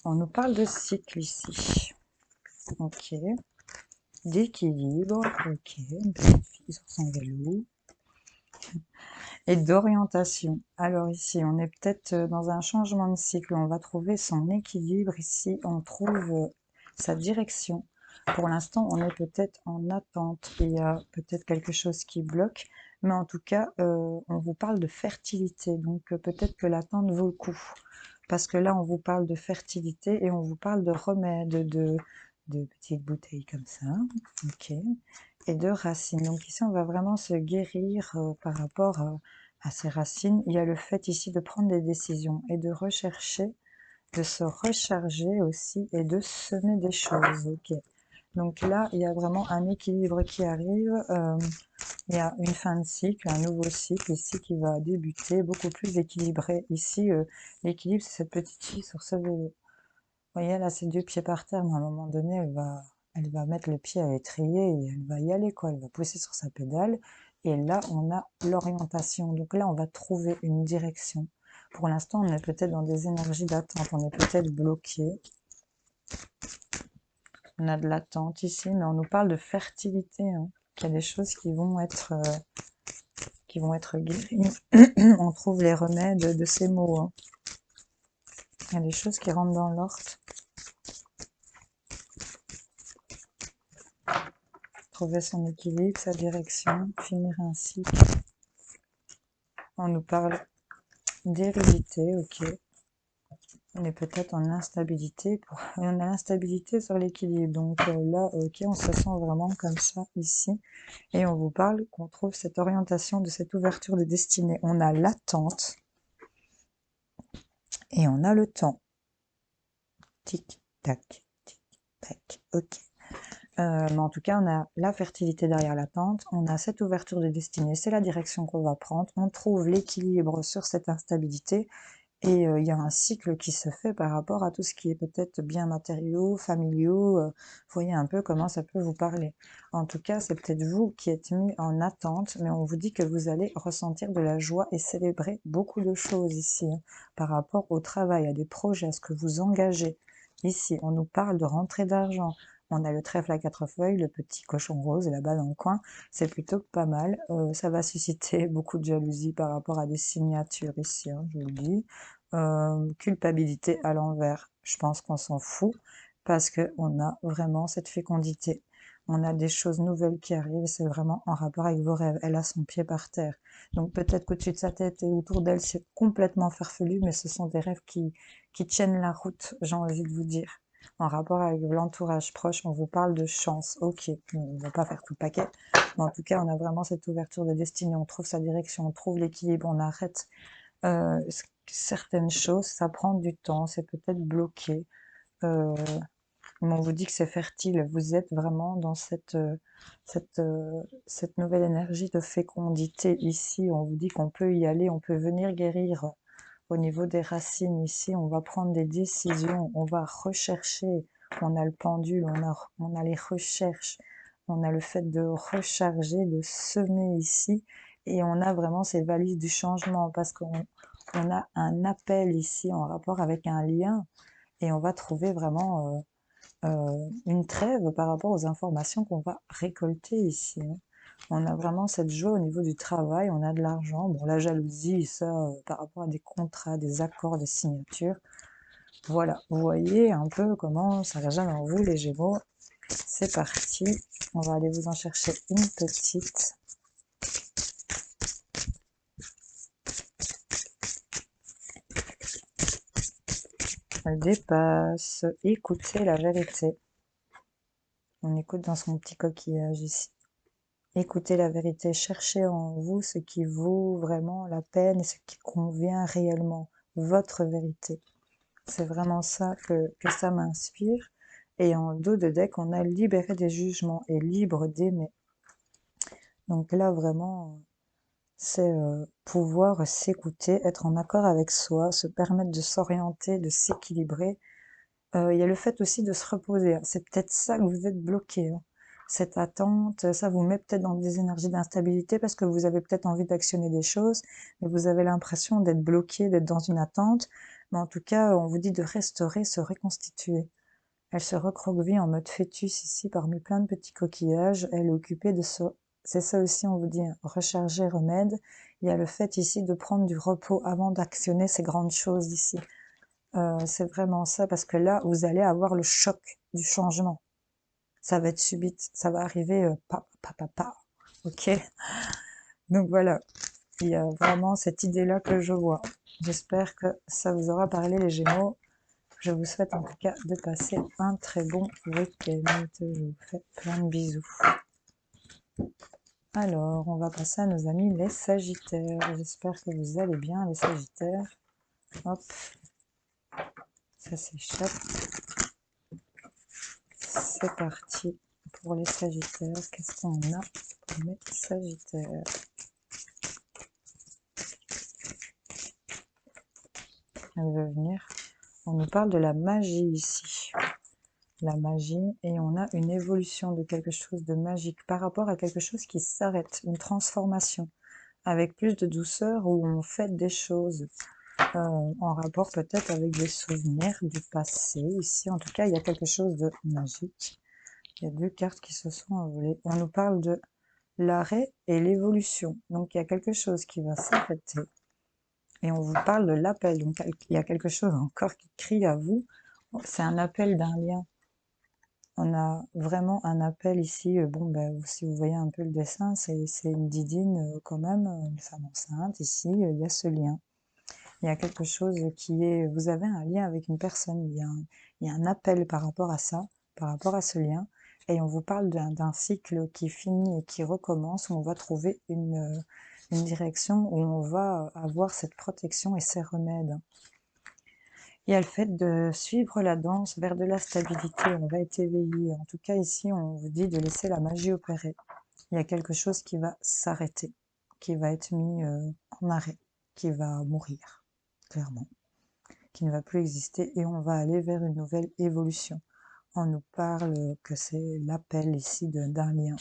On nous parle de cycle ici. Ok. D'équilibre. Ok. Une petite fille sur son vélo. Et d'orientation. Alors ici, on est peut-être dans un changement de cycle. On va trouver son équilibre ici. On trouve sa direction. Pour l'instant, on est peut-être en attente. Il y a peut-être quelque chose qui bloque. Mais en tout cas, on vous parle de fertilité. Donc peut-être que l'attente vaut le coup. Parce que là, on vous parle de fertilité et on vous parle de remèdes, de petites bouteilles comme ça. Ok. Et de racines. Donc ici, on va vraiment se guérir par rapport à ces racines. Il y a le fait ici de prendre des décisions et de rechercher, de se recharger aussi et de semer des choses. Ok. Donc là, il y a vraiment un équilibre qui arrive. Il y a une fin de cycle, un nouveau cycle ici qui va débuter, beaucoup plus équilibré. Ici, l'équilibre, c'est cette petite fille sur ce vélo. Vous voyez, là, c'est 2 pieds par terre, mais à un moment donné, elle va mettre le pied à l'étrier et elle va y aller, quoi. Elle va pousser sur sa pédale. Et là, on a l'orientation. Donc là, on va trouver une direction. Pour l'instant, on est peut-être dans des énergies d'attente. On est peut-être bloqué. On a de l'attente ici, mais on nous parle de fertilité. Hein. Il y a des choses qui vont être guéries. On trouve les remèdes de ces mots. Hein. Il y a des choses qui rentrent dans l'ordre. Trouver son équilibre, sa direction, finir un cycle. On nous parle d'hérédité, ok. On est peut-être en instabilité. On a l'instabilité sur l'équilibre. Donc là, ok, on se sent vraiment comme ça ici. Et on vous parle qu'on trouve cette orientation de cette ouverture de destinée. On a l'attente et on a le temps. Tic, tac, ok. Mais en tout cas, on a la fertilité derrière l'attente, on a cette ouverture de destinée, c'est la direction qu'on va prendre, on trouve l'équilibre sur cette instabilité, et il y a un cycle qui se fait par rapport à tout ce qui est peut-être biens matériaux, familiaux, vous voyez un peu comment ça peut vous parler. En tout cas, c'est peut-être vous qui êtes mis en attente, mais on vous dit que vous allez ressentir de la joie et célébrer beaucoup de choses ici, hein, par rapport au travail, à des projets, à ce que vous engagez. Ici, on nous parle de rentrée d'argent, On a le trèfle à 4 feuilles, le petit cochon rose là-bas dans le coin, c'est plutôt pas mal. Ça va susciter beaucoup de jalousie par rapport à des signatures ici, hein, je vous le dis. Culpabilité à l'envers, je pense qu'on s'en fout parce qu'on a vraiment cette fécondité. On a des choses nouvelles qui arrivent, c'est vraiment en rapport avec vos rêves. Elle a son pied par terre. Donc peut-être qu'au-dessus de sa tête et autour d'elle, c'est complètement farfelu, mais ce sont des rêves qui tiennent la route, j'ai envie de vous dire. En rapport avec l'entourage proche, on vous parle de chance. Ok, on ne va pas faire tout le paquet, mais en tout cas, on a vraiment cette ouverture de destinée, on trouve sa direction, on trouve l'équilibre, on arrête certaines choses, ça prend du temps, c'est peut-être bloqué. Euh, mais on vous dit que c'est fertile, vous êtes vraiment dans cette nouvelle énergie de fécondité ici. On vous dit qu'on peut y aller, on peut venir guérir au niveau des racines ici, on va prendre des décisions, on va rechercher, on a le pendule, on a les recherches, on a le fait de recharger, de semer ici, et on a vraiment ces valises du changement, parce qu'on a un appel ici en rapport avec un lien, et on va trouver vraiment une trêve par rapport aux informations qu'on va récolter ici, hein. On a vraiment cette joie au niveau du travail, on a de l'argent, bon la jalousie, ça, par rapport à des contrats, des accords, des signatures. Voilà, vous voyez un peu comment ça résonne en vous les Gémeaux. C'est parti, on va aller vous en chercher une petite. Elle dépasse, écoutez la vérité. On écoute dans son petit coquillage ici. Écoutez la vérité, cherchez en vous ce qui vaut vraiment la peine et ce qui convient réellement, votre vérité. C'est vraiment ça que ça m'inspire. Et en dos de deck, on a libéré des jugements et libre d'aimer. Donc là, vraiment, c'est pouvoir s'écouter, être en accord avec soi, se permettre de s'orienter, de s'équilibrer. Il y a le fait aussi de se reposer. C'est peut-être ça que vous êtes bloqué, hein. Cette attente, ça vous met peut-être dans des énergies d'instabilité parce que vous avez peut-être envie d'actionner des choses, mais vous avez l'impression d'être bloqué, d'être dans une attente. Mais en tout cas, on vous dit de restaurer, se reconstituer. Elle se recroqueville en mode fœtus ici parmi plein de petits coquillages. Elle est occupée de se... C'est ça aussi, on vous dit, hein, recharger, remède. Il y a le fait ici de prendre du repos avant d'actionner ces grandes choses ici. C'est vraiment ça, parce que là, vous allez avoir le choc du changement. Ça va être subite, ça va arriver ok. Donc voilà, il y a vraiment cette idée-là que je vois. J'espère que ça vous aura parlé les Gémeaux. Je vous souhaite en tout cas de passer un très bon week-end. Je vous fais plein de bisous. Alors, on va passer à nos amis les Sagittaires. J'espère que vous allez bien les Sagittaires. Hop, ça s'échappe. C'est parti pour les Sagittaires. Qu'est-ce qu'on a pour mes Sagittaires? Elle veut venir. On nous parle de la magie ici. La magie, et on a une évolution de quelque chose de magique par rapport à quelque chose qui s'arrête, une transformation, avec plus de douceur, où on fait des choses en rapport peut-être avec des souvenirs du passé. Ici, en tout cas, il y a quelque chose de magique. Il y a deux cartes qui se sont envolées. On nous parle de l'arrêt et l'évolution. Donc, il y a quelque chose qui va s'arrêter. Et on vous parle de l'appel. Donc, il y a quelque chose encore qui crie à vous. C'est un appel d'un lien. On a vraiment un appel ici. Bon, ben, si vous voyez un peu le dessin, c'est une didine quand même, une femme enceinte. Ici, il y a ce lien. Il y a quelque chose qui est... Vous avez un lien avec une personne. Il y a un appel par rapport à ça, par rapport à ce lien. Et on vous parle d'un cycle qui finit et qui recommence, où on va trouver une direction, où on va avoir cette protection et ces remèdes. Il y a le fait de suivre la danse vers de la stabilité, on va être éveillé. En tout cas, ici, on vous dit de laisser la magie opérer. Il y a quelque chose qui va s'arrêter, qui va être mis en arrêt, qui va mourir, clairement, qui ne va plus exister, et on va aller vers une nouvelle évolution. On nous parle que c'est l'appel ici d'un lien,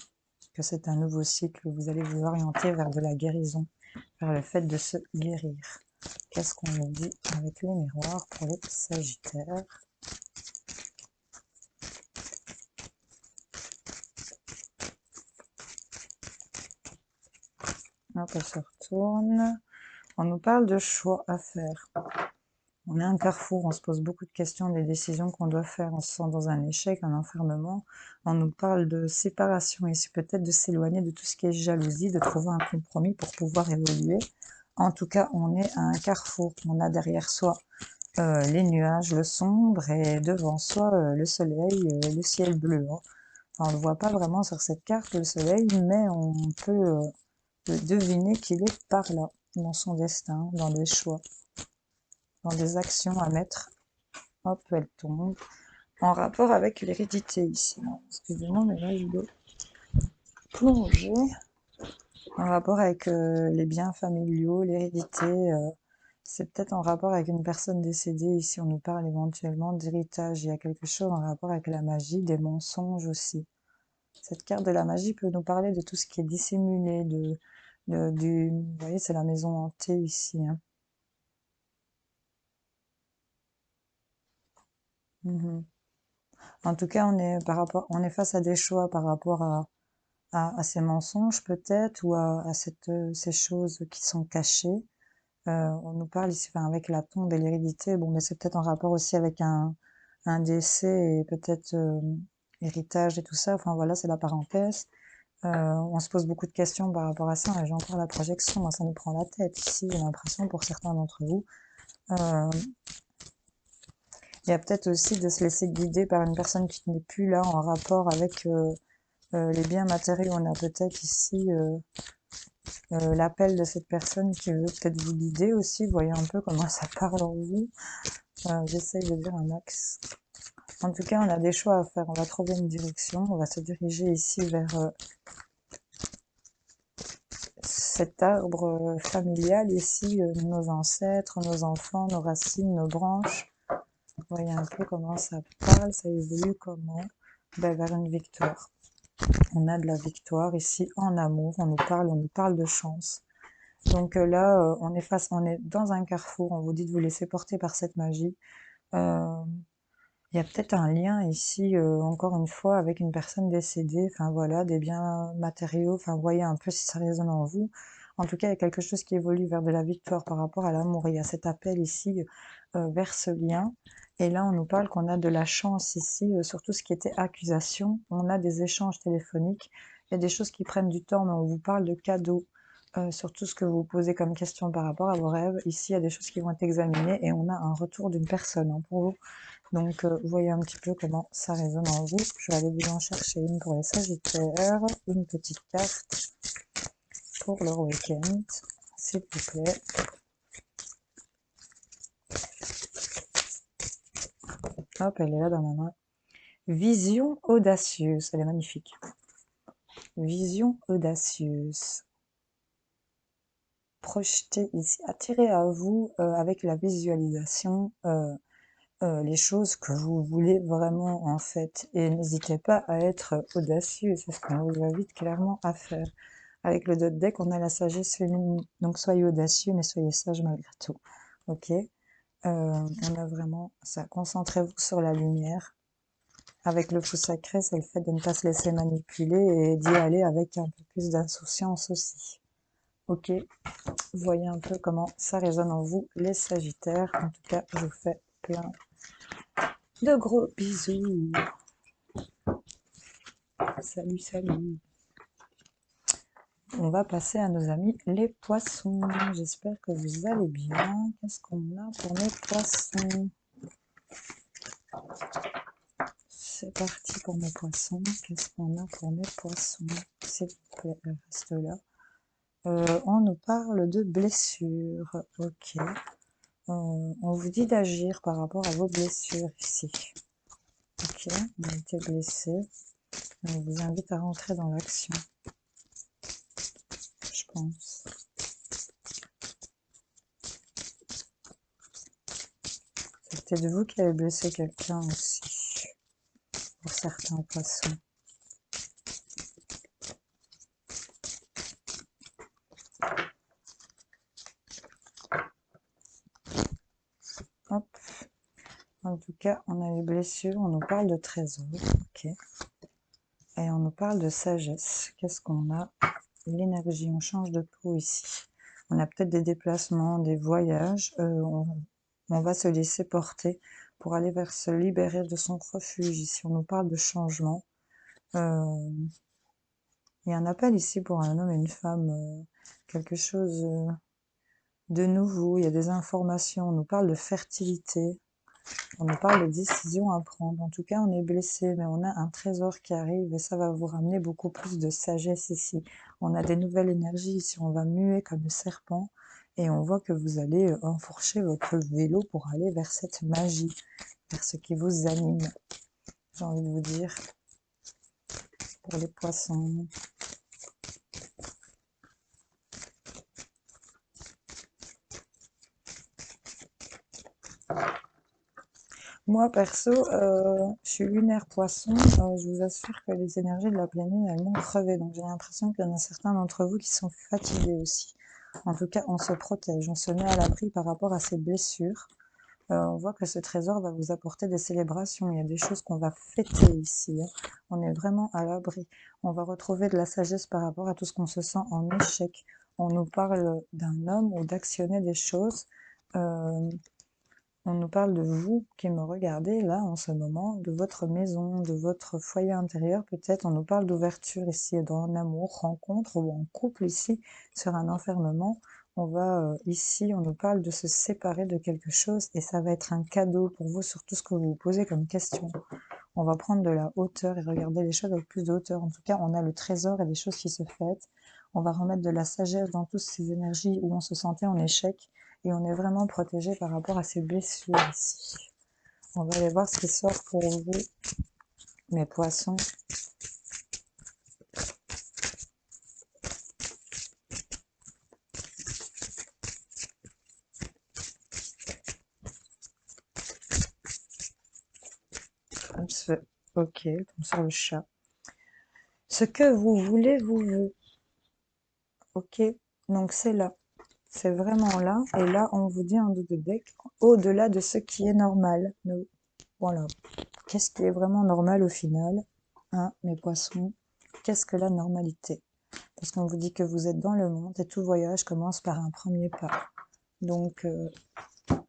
que c'est un nouveau cycle, où vous allez vous orienter vers de la guérison, vers le fait de se guérir. Qu'est-ce qu'on nous dit avec les miroirs pour les Sagittaires? Hop, elle se retourne. On nous parle de choix à faire. On est à un carrefour, on se pose beaucoup de questions, des décisions qu'on doit faire, on se sent dans un échec, un enfermement. On nous parle de séparation ici, peut-être de s'éloigner de tout ce qui est jalousie, de trouver un compromis pour pouvoir évoluer. En tout cas, on est à un carrefour. On a derrière soi les nuages, le sombre, et devant soi le soleil, le ciel bleu. Hein. Enfin, on ne le voit pas vraiment sur cette carte, le soleil, mais on peut deviner qu'il est par là, dans son destin, dans des choix, dans des actions à mettre. Hop, elle tombe. En rapport avec l'hérédité ici. Excusez-moi, mais là, je dois plonger. En rapport avec les biens familiaux, l'hérédité, c'est peut-être en rapport avec une personne décédée. Ici, on nous parle éventuellement d'héritage. Il y a quelque chose en rapport avec la magie, des mensonges aussi. Cette carte de la magie peut nous parler de tout ce qui est dissimulé, vous voyez, c'est la maison hantée ici. Hein. En tout cas, on est face à des choix par rapport à ces mensonges peut-être, ou à ces choses qui sont cachées. On nous parle ici, enfin, avec la tombe et l'hérédité, bon, mais c'est peut-être en rapport aussi avec un décès et peut-être héritage et tout ça. Enfin voilà, c'est la parenthèse. On se pose beaucoup de questions par rapport à ça, et j'ai encore la projection, moi, ça nous prend la tête ici, j'ai l'impression pour certains d'entre vous. Il y a peut-être aussi de se laisser guider par une personne qui n'est plus là en rapport avec les biens matériels. On a peut-être ici l'appel de cette personne qui veut peut-être vous guider aussi. Voyez un peu comment ça parle en vous. J'essaye de dire un max. En tout cas, on a des choix à faire. On va trouver une direction. On va se diriger ici vers cet arbre familial ici, nos ancêtres, nos enfants, nos racines, nos branches. Voyez un peu comment ça parle, ça évolue comment. Ben, vers une victoire. On a de la victoire ici en amour, on nous parle de chance. Donc là, on est dans un carrefour, on vous dit de vous laisser porter par cette magie. Il y a peut-être un lien ici, encore une fois, avec une personne décédée, enfin voilà, des biens matériaux, enfin voyez un peu si ça résonne en vous. En tout cas, il y a quelque chose qui évolue vers de la victoire par rapport à l'amour. Il y a cet appel ici vers ce lien. Et là, on nous parle qu'on a de la chance ici, sur tout ce qui était accusation. On a des échanges téléphoniques. Il y a des choses qui prennent du temps, mais on vous parle de cadeaux. Sur tout ce que vous posez comme question par rapport à vos rêves. Ici, il y a des choses qui vont être examinées et on a un retour d'une personne hein, pour vous. Donc, vous voyez un petit peu comment ça résonne en vous. Je vais aller vous en chercher une pour les Sagittaires, une petite carte pour leur week-end, s'il vous plaît. Hop, elle est là dans ma main. Vision audacieuse, elle est magnifique. Vision audacieuse. Projetez ici, attirez à vous avec la visualisation les choses que vous voulez vraiment en fait. Et n'hésitez pas à être audacieux, c'est ce qu'on vous invite clairement à faire. Avec le dot deck, on a la sagesse féminine. Donc soyez audacieux, mais soyez sage malgré tout. Ok, on a vraiment ça. Concentrez-vous sur la lumière. Avec le fou sacré, c'est le fait de ne pas se laisser manipuler et d'y aller avec un peu plus d'insouciance aussi. Ok, voyez un peu comment ça résonne en vous, les Sagittaires. En tout cas, je vous fais plein de gros bisous. Salut, salut. On va passer à nos amis les poissons. J'espère que vous allez bien. Qu'est-ce qu'on a pour mes poissons? C'est parti pour mes poissons. Qu'est-ce qu'on a pour mes poissons? S'il vous plaît, reste là. On nous parle de blessures. Ok. On vous dit d'agir par rapport à vos blessures ici. Ok, on a été blessé. On vous invite à rentrer dans l'action. Je pense. C'est peut-être vous qui avez blessé quelqu'un aussi. Pour certains poissons. Hop. En tout cas, on a les blessures, on nous parle de trésor. Ok. Et on nous parle de sagesse. Qu'est-ce qu'on a l'énergie, on change de peau ici. On a peut-être des déplacements, des voyages, on va se laisser porter pour aller vers se libérer de son refuge. Ici, on nous parle de changement. Il y a un appel ici pour un homme et une femme, quelque chose de nouveau, il y a des informations, on nous parle de fertilité, on nous parle de décisions à prendre. En tout cas, on est blessé, mais on a un trésor qui arrive et ça va vous ramener beaucoup plus de sagesse ici. On a des nouvelles énergies ici, on va muer comme le serpent et on voit que vous allez enfourcher votre vélo pour aller vers cette magie, vers ce qui vous anime. J'ai envie de vous dire, pour les poissons. Moi, perso, je suis lunaire poisson. Je vous assure que les énergies de la pleine lune, elles m'ont crevé. Donc, j'ai l'impression qu'il y en a certains d'entre vous qui sont fatigués aussi. En tout cas, on se protège, on se met à l'abri par rapport à ces blessures. On voit que ce trésor va vous apporter des célébrations. Il y a des choses qu'on va fêter ici, hein. On est vraiment à l'abri. On va retrouver de la sagesse par rapport à tout ce qu'on se sent en échec. On nous parle d'un homme ou d'actionner des choses. On nous parle de vous qui me regardez là en ce moment, de votre maison, de votre foyer intérieur peut-être. On nous parle d'ouverture ici, dans l'amour, rencontre ou en couple ici, sur un enfermement. On va ici, on nous parle de se séparer de quelque chose et ça va être un cadeau pour vous sur tout ce que vous vous posez comme question. On va prendre de la hauteur et regarder les choses avec plus de hauteur. En tout cas, on a le trésor et des choses qui se fêtent. On va remettre de la sagesse dans toutes ces énergies où on se sentait en échec. Et on est vraiment protégé par rapport à ces blessures ici. On va aller voir ce qui sort pour vous, mes poissons. Ok, comme sur le chat. Ce que vous voulez vous veut. Ok, donc c'est là. C'est vraiment là. Et là, on vous dit en dos de deck, au-delà de ce qui est normal. Nous, voilà. Qu'est-ce qui est vraiment normal au final, hein, mes poissons? Qu'est-ce que la normalité? Parce qu'on vous dit que vous êtes dans le monde et tout voyage commence par un premier pas. Donc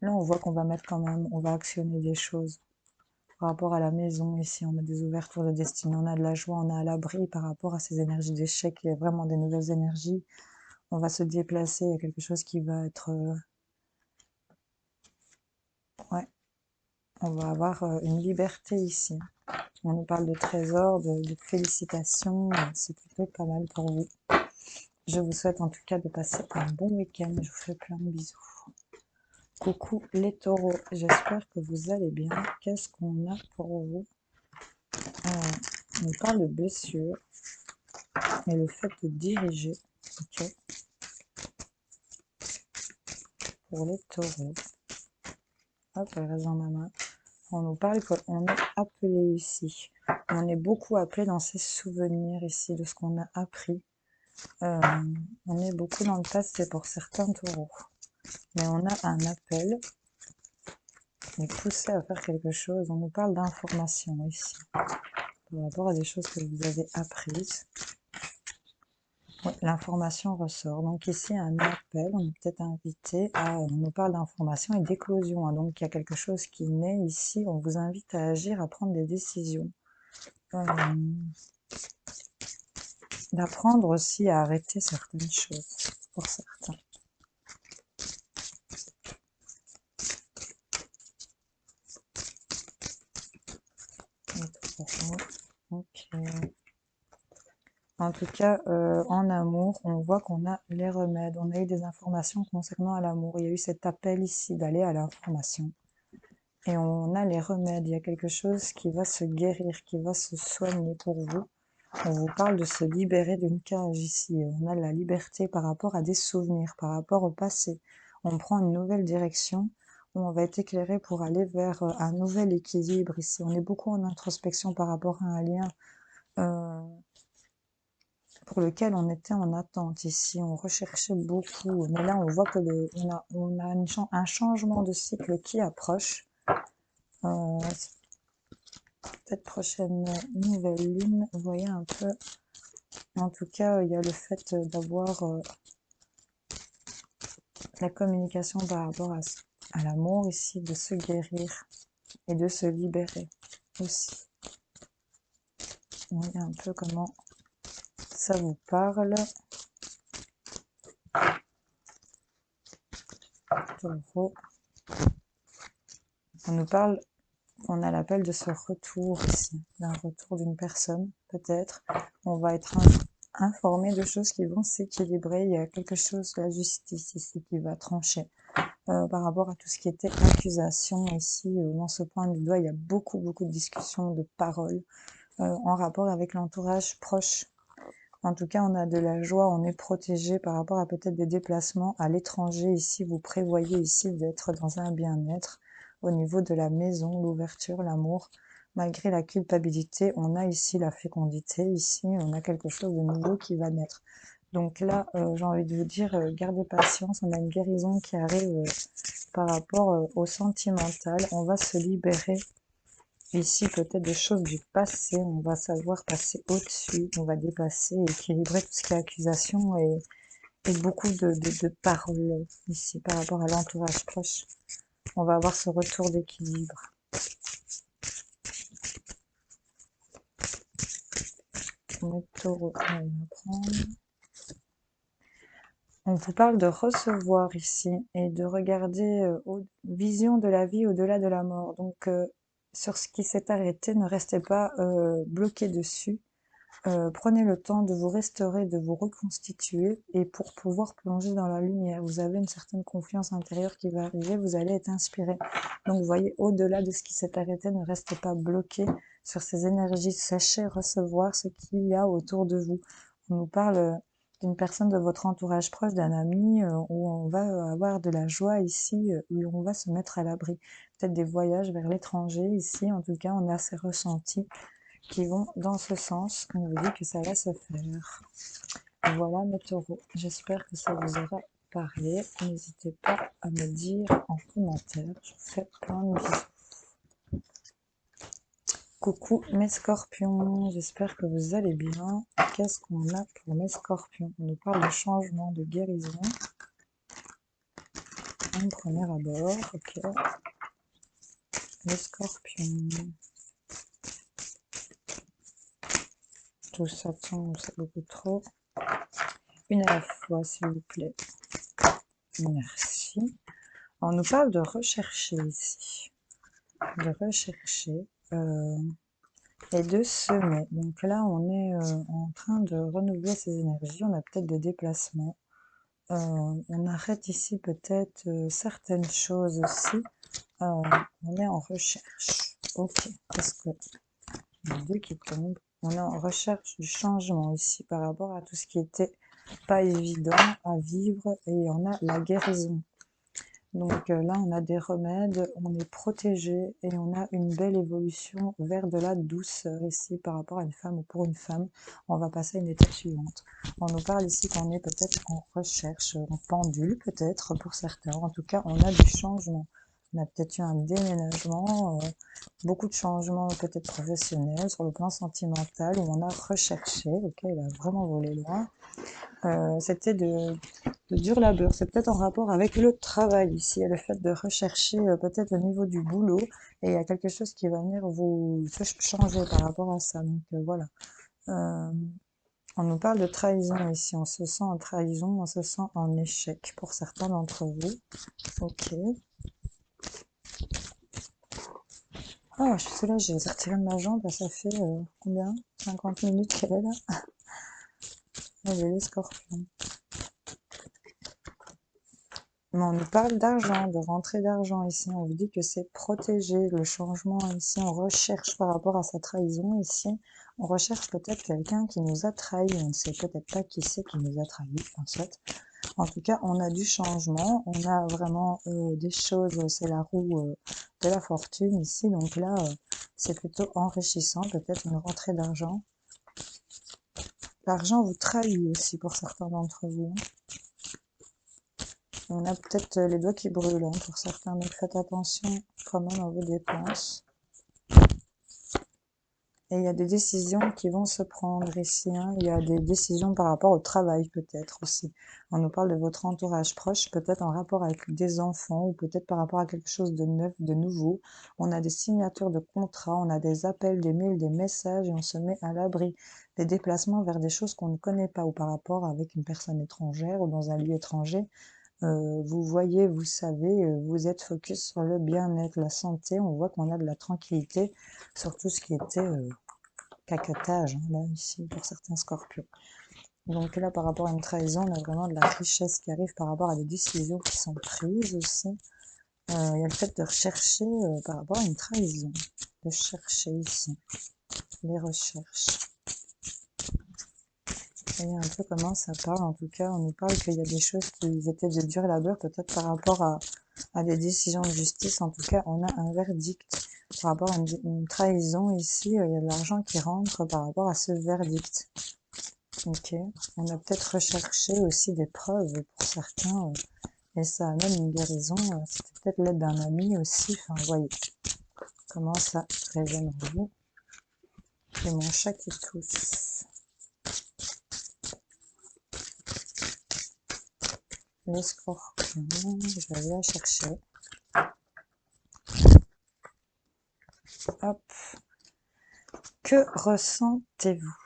là, on voit qu'on va mettre quand même, on va actionner des choses par rapport à la maison. Ici, on a des ouvertures de destinée, on a de la joie, on a à l'abri par rapport à ces énergies d'échec. Il y a vraiment des nouvelles énergies. On va se déplacer, il y a quelque chose qui va être... ouais, on va avoir une liberté ici. On nous parle de trésors, de félicitations, c'est plutôt pas mal pour vous. Je vous souhaite en tout cas de passer un bon week-end. Je vous fais plein de bisous. Coucou les taureaux, j'espère que vous allez bien. Qu'est-ce qu'on a pour vous? On parle de blessure et le fait de diriger. Ok. Pour les taureaux. Hop, elle reste dans ma main. On nous parle qu'on est appelé ici. On est beaucoup appelé dans ses souvenirs ici de ce qu'on a appris. On est beaucoup dans le passé pour certains taureaux. Mais on a un appel. On est poussé à faire quelque chose. On nous parle d'information ici. Par rapport à des choses que vous avez apprises. Oui, l'information ressort. Donc ici, un appel, on est peut-être invité à... On nous parle d'information et d'éclosion. Hein. Donc il y a quelque chose qui naît ici. On vous invite à agir, à prendre des décisions. D'apprendre aussi à arrêter certaines choses, pour certains. Ok. En tout cas, en amour, on voit qu'on a les remèdes. On a eu des informations concernant l'amour. Il y a eu cet appel ici d'aller à l'information. Et on a les remèdes. Il y a quelque chose qui va se guérir, qui va se soigner pour vous. On vous parle de se libérer d'une cage ici. On a la liberté par rapport à des souvenirs, par rapport au passé. On prend une nouvelle direction où on va être éclairé pour aller vers un nouvel équilibre ici. On est beaucoup en introspection par rapport à un lien pour lequel on était en attente ici. On recherchait beaucoup. Mais là, on voit que on a un changement de cycle qui approche. Cette prochaine nouvelle lune, vous voyez un peu En tout cas, il y a le fait d'avoir la communication par rapport à l'amour ici, de se guérir et de se libérer aussi. Voyez un peu comment ça vous parle. Taureau. On nous parle, on a l'appel de ce retour ici, d'un retour d'une personne, peut-être. On va être informé de choses qui vont s'équilibrer. Il y a quelque chose, la justice ici, qui va trancher. Par rapport à tout ce qui était accusation ici, où on se pointe du doigt, il y a beaucoup de discussions, de paroles, en rapport avec l'entourage proche. En tout cas, on a de la joie, on est protégé par rapport à peut-être des déplacements à l'étranger. Ici, vous prévoyez ici d'être dans un bien-être au niveau de la maison, l'ouverture, l'amour. Malgré la culpabilité, on a ici la fécondité. Ici, on a quelque chose de nouveau qui va naître. Donc là, j'ai envie de vous dire, gardez patience. On a une guérison qui arrive par rapport au sentimental. On va se libérer ici peut-être des choses du passé, on va savoir passer au-dessus, on va dépasser, équilibrer tout ce qui est accusation et beaucoup de paroles ici par rapport à l'entourage proche. On va avoir ce retour d'équilibre. Le taureau, on va prendre. On vous parle de recevoir ici et de regarder aux visions de la vie au-delà de la mort. Donc, sur ce qui s'est arrêté, ne restez pas bloqué dessus. Prenez le temps de vous restaurer, de vous reconstituer et pour pouvoir plonger dans la lumière. Vous avez une certaine confiance intérieure qui va arriver, vous allez être inspiré. Donc, vous voyez, au-delà de ce qui s'est arrêté, ne restez pas bloqué sur ces énergies. Sachez recevoir ce qu'il y a autour de vous. On nous parle d'une personne de votre entourage proche, d'un ami, où on va avoir de la joie ici, où on va se mettre à l'abri. Peut-être des voyages vers l'étranger ici, en tout cas, on a ces ressentis qui vont dans ce sens. On vous dit que ça va se faire. Voilà mes taureaux. J'espère que ça vous aura parlé. N'hésitez pas à me dire en commentaire. Je vous fais plein de bisous. Coucou mes scorpions. J'espère que vous allez bien. Qu'est-ce qu'on a pour mes scorpions? On nous parle de changement, de guérison. Un premier abord. Ok. Les scorpions. Tout ça tombe, c'est beaucoup trop. Une à la fois, s'il vous plaît. Merci. On nous parle de rechercher ici. De rechercher et de semer. Donc là, on est en train de renouveler ces énergies. On a peut-être des déplacements. On arrête ici peut-être certaines choses aussi. On est en recherche. Ok. Parce que les deux qui tombent. On est en recherche du changement ici par rapport à tout ce qui était pas évident à vivre et on a la guérison. Donc là, on a des remèdes, on est protégé et on a une belle évolution vers de la douceur ici par rapport à une femme ou pour une femme. On va passer à une étape suivante. On nous parle ici qu'on est peut-être en recherche, en pendule peut-être pour certains. En tout cas, on a du changement. On a peut-être eu un déménagement, beaucoup de changements peut-être professionnels sur le plan sentimental où on a recherché. Ok, il a vraiment volé loin. C'était de dur labeur. C'est peut-être en rapport avec le travail ici, et le fait de rechercher peut-être au niveau du boulot, et il y a quelque chose qui va venir vous changer par rapport à ça. Donc voilà. On nous parle de trahison ici. On se sent en trahison, on se sent en échec pour certains d'entre vous. Ok. Ah, je suis soulagée. J'ai retiré de ma jambe. Ça fait combien 50 minutes qu'elle est là. Elle est les scorpions. Mais on nous parle d'argent, de rentrée d'argent ici. On vous dit que c'est protégé, le changement ici. On recherche par rapport à sa trahison ici. On recherche peut-être quelqu'un qui nous a trahi. On ne sait peut-être pas qui c'est qui nous a trahi, en fait. En tout cas, on a du changement. On a vraiment des choses. C'est la roue de la fortune ici. Donc là, c'est plutôt enrichissant. Peut-être une rentrée d'argent. L'argent vous trahit aussi pour certains d'entre vous. On a peut-être les doigts qui brûlent pour certains, donc faites attention quand même à vos dépenses. Et il y a des décisions qui vont se prendre ici, hein. Il y a des décisions par rapport au travail peut-être aussi. On nous parle de votre entourage proche, peut-être en rapport avec des enfants ou peut-être par rapport à quelque chose de neuf, de nouveau. On a des signatures de contrats, on a des appels, des mails, des messages et on se met à l'abri des déplacements vers des choses qu'on ne connaît pas ou par rapport avec une personne étrangère ou dans un lieu étranger. Vous voyez, vous savez, vous êtes focus sur le bien-être, la santé. On voit qu'on a de la tranquillité sur tout ce qui était caquetage, hein, là, ici, pour certains scorpions. Donc là, par rapport à une trahison, on a vraiment de la richesse qui arrive par rapport à des décisions qui sont prises aussi. Il y a le fait de rechercher par rapport à une trahison, de chercher ici, les recherches. Voyez un peu comment ça parle. En tout cas, on nous parle qu'il y a des choses qui étaient de dur labeur, peut-être par rapport à des décisions de justice. En tout cas, on a un verdict par rapport à une trahison. Ici, il y a de l'argent qui rentre par rapport à ce verdict. Ok. On a peut-être recherché aussi des preuves pour certains, et ça amène une guérison. C'était peut-être l'aide d'un ami aussi. Enfin, vous voyez comment ça résonne en vous. Et mon chat qui tousse. Les scorpions, je vais aller la chercher. Hop. Que ressentez-vous?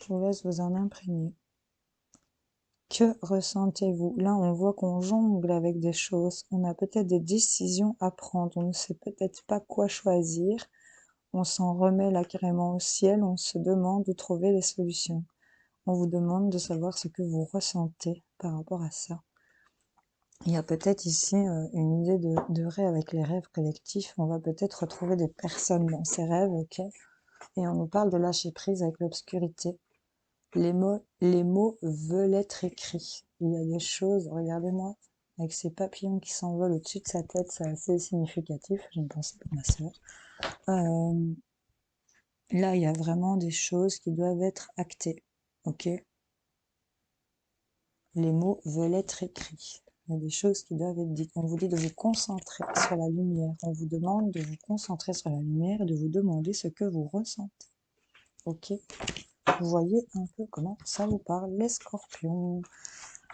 Je vous laisse vous en imprégner. Que ressentez-vous? Là, on voit qu'on jongle avec des choses. On a peut-être des décisions à prendre. On ne sait peut-être pas quoi choisir. On s'en remet là carrément au ciel. On se demande de trouver des solutions. On vous demande de savoir ce que vous ressentez par rapport à ça. Il y a peut-être ici une idée de rêve avec les rêves collectifs. On va peut-être retrouver des personnes dans ces rêves, ok? Et on nous parle de lâcher prise avec l'obscurité. Les mots veulent être écrits. Il y a des choses, regardez-moi, avec ces papillons qui s'envolent au-dessus de sa tête, c'est assez significatif. J'ai une pensée pour ma sœur. Là, il y a vraiment des choses qui doivent être actées, ok? Les mots veulent être écrits. Il y a des choses qui doivent être dites. On vous dit de vous concentrer sur la lumière. On vous demande de vous concentrer sur la lumière et de vous demander ce que vous ressentez. Ok? Vous voyez un peu comment ça vous parle, les scorpions.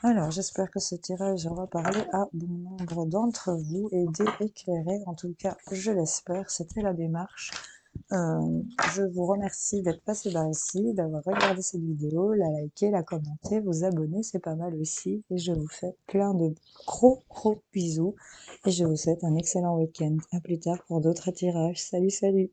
Alors, j'espère que ce tirage aura parlé à bon nombre d'entre vous, aidé, éclairé. En tout cas, je l'espère. C'était la démarche. Je vous remercie d'être passé par ici, d'avoir regardé cette vidéo, la liker, la commenter, vous abonner, c'est pas mal aussi. Et je vous fais plein de gros bisous. Et je vous souhaite un excellent week-end. À plus tard pour d'autres tirages. Salut, salut!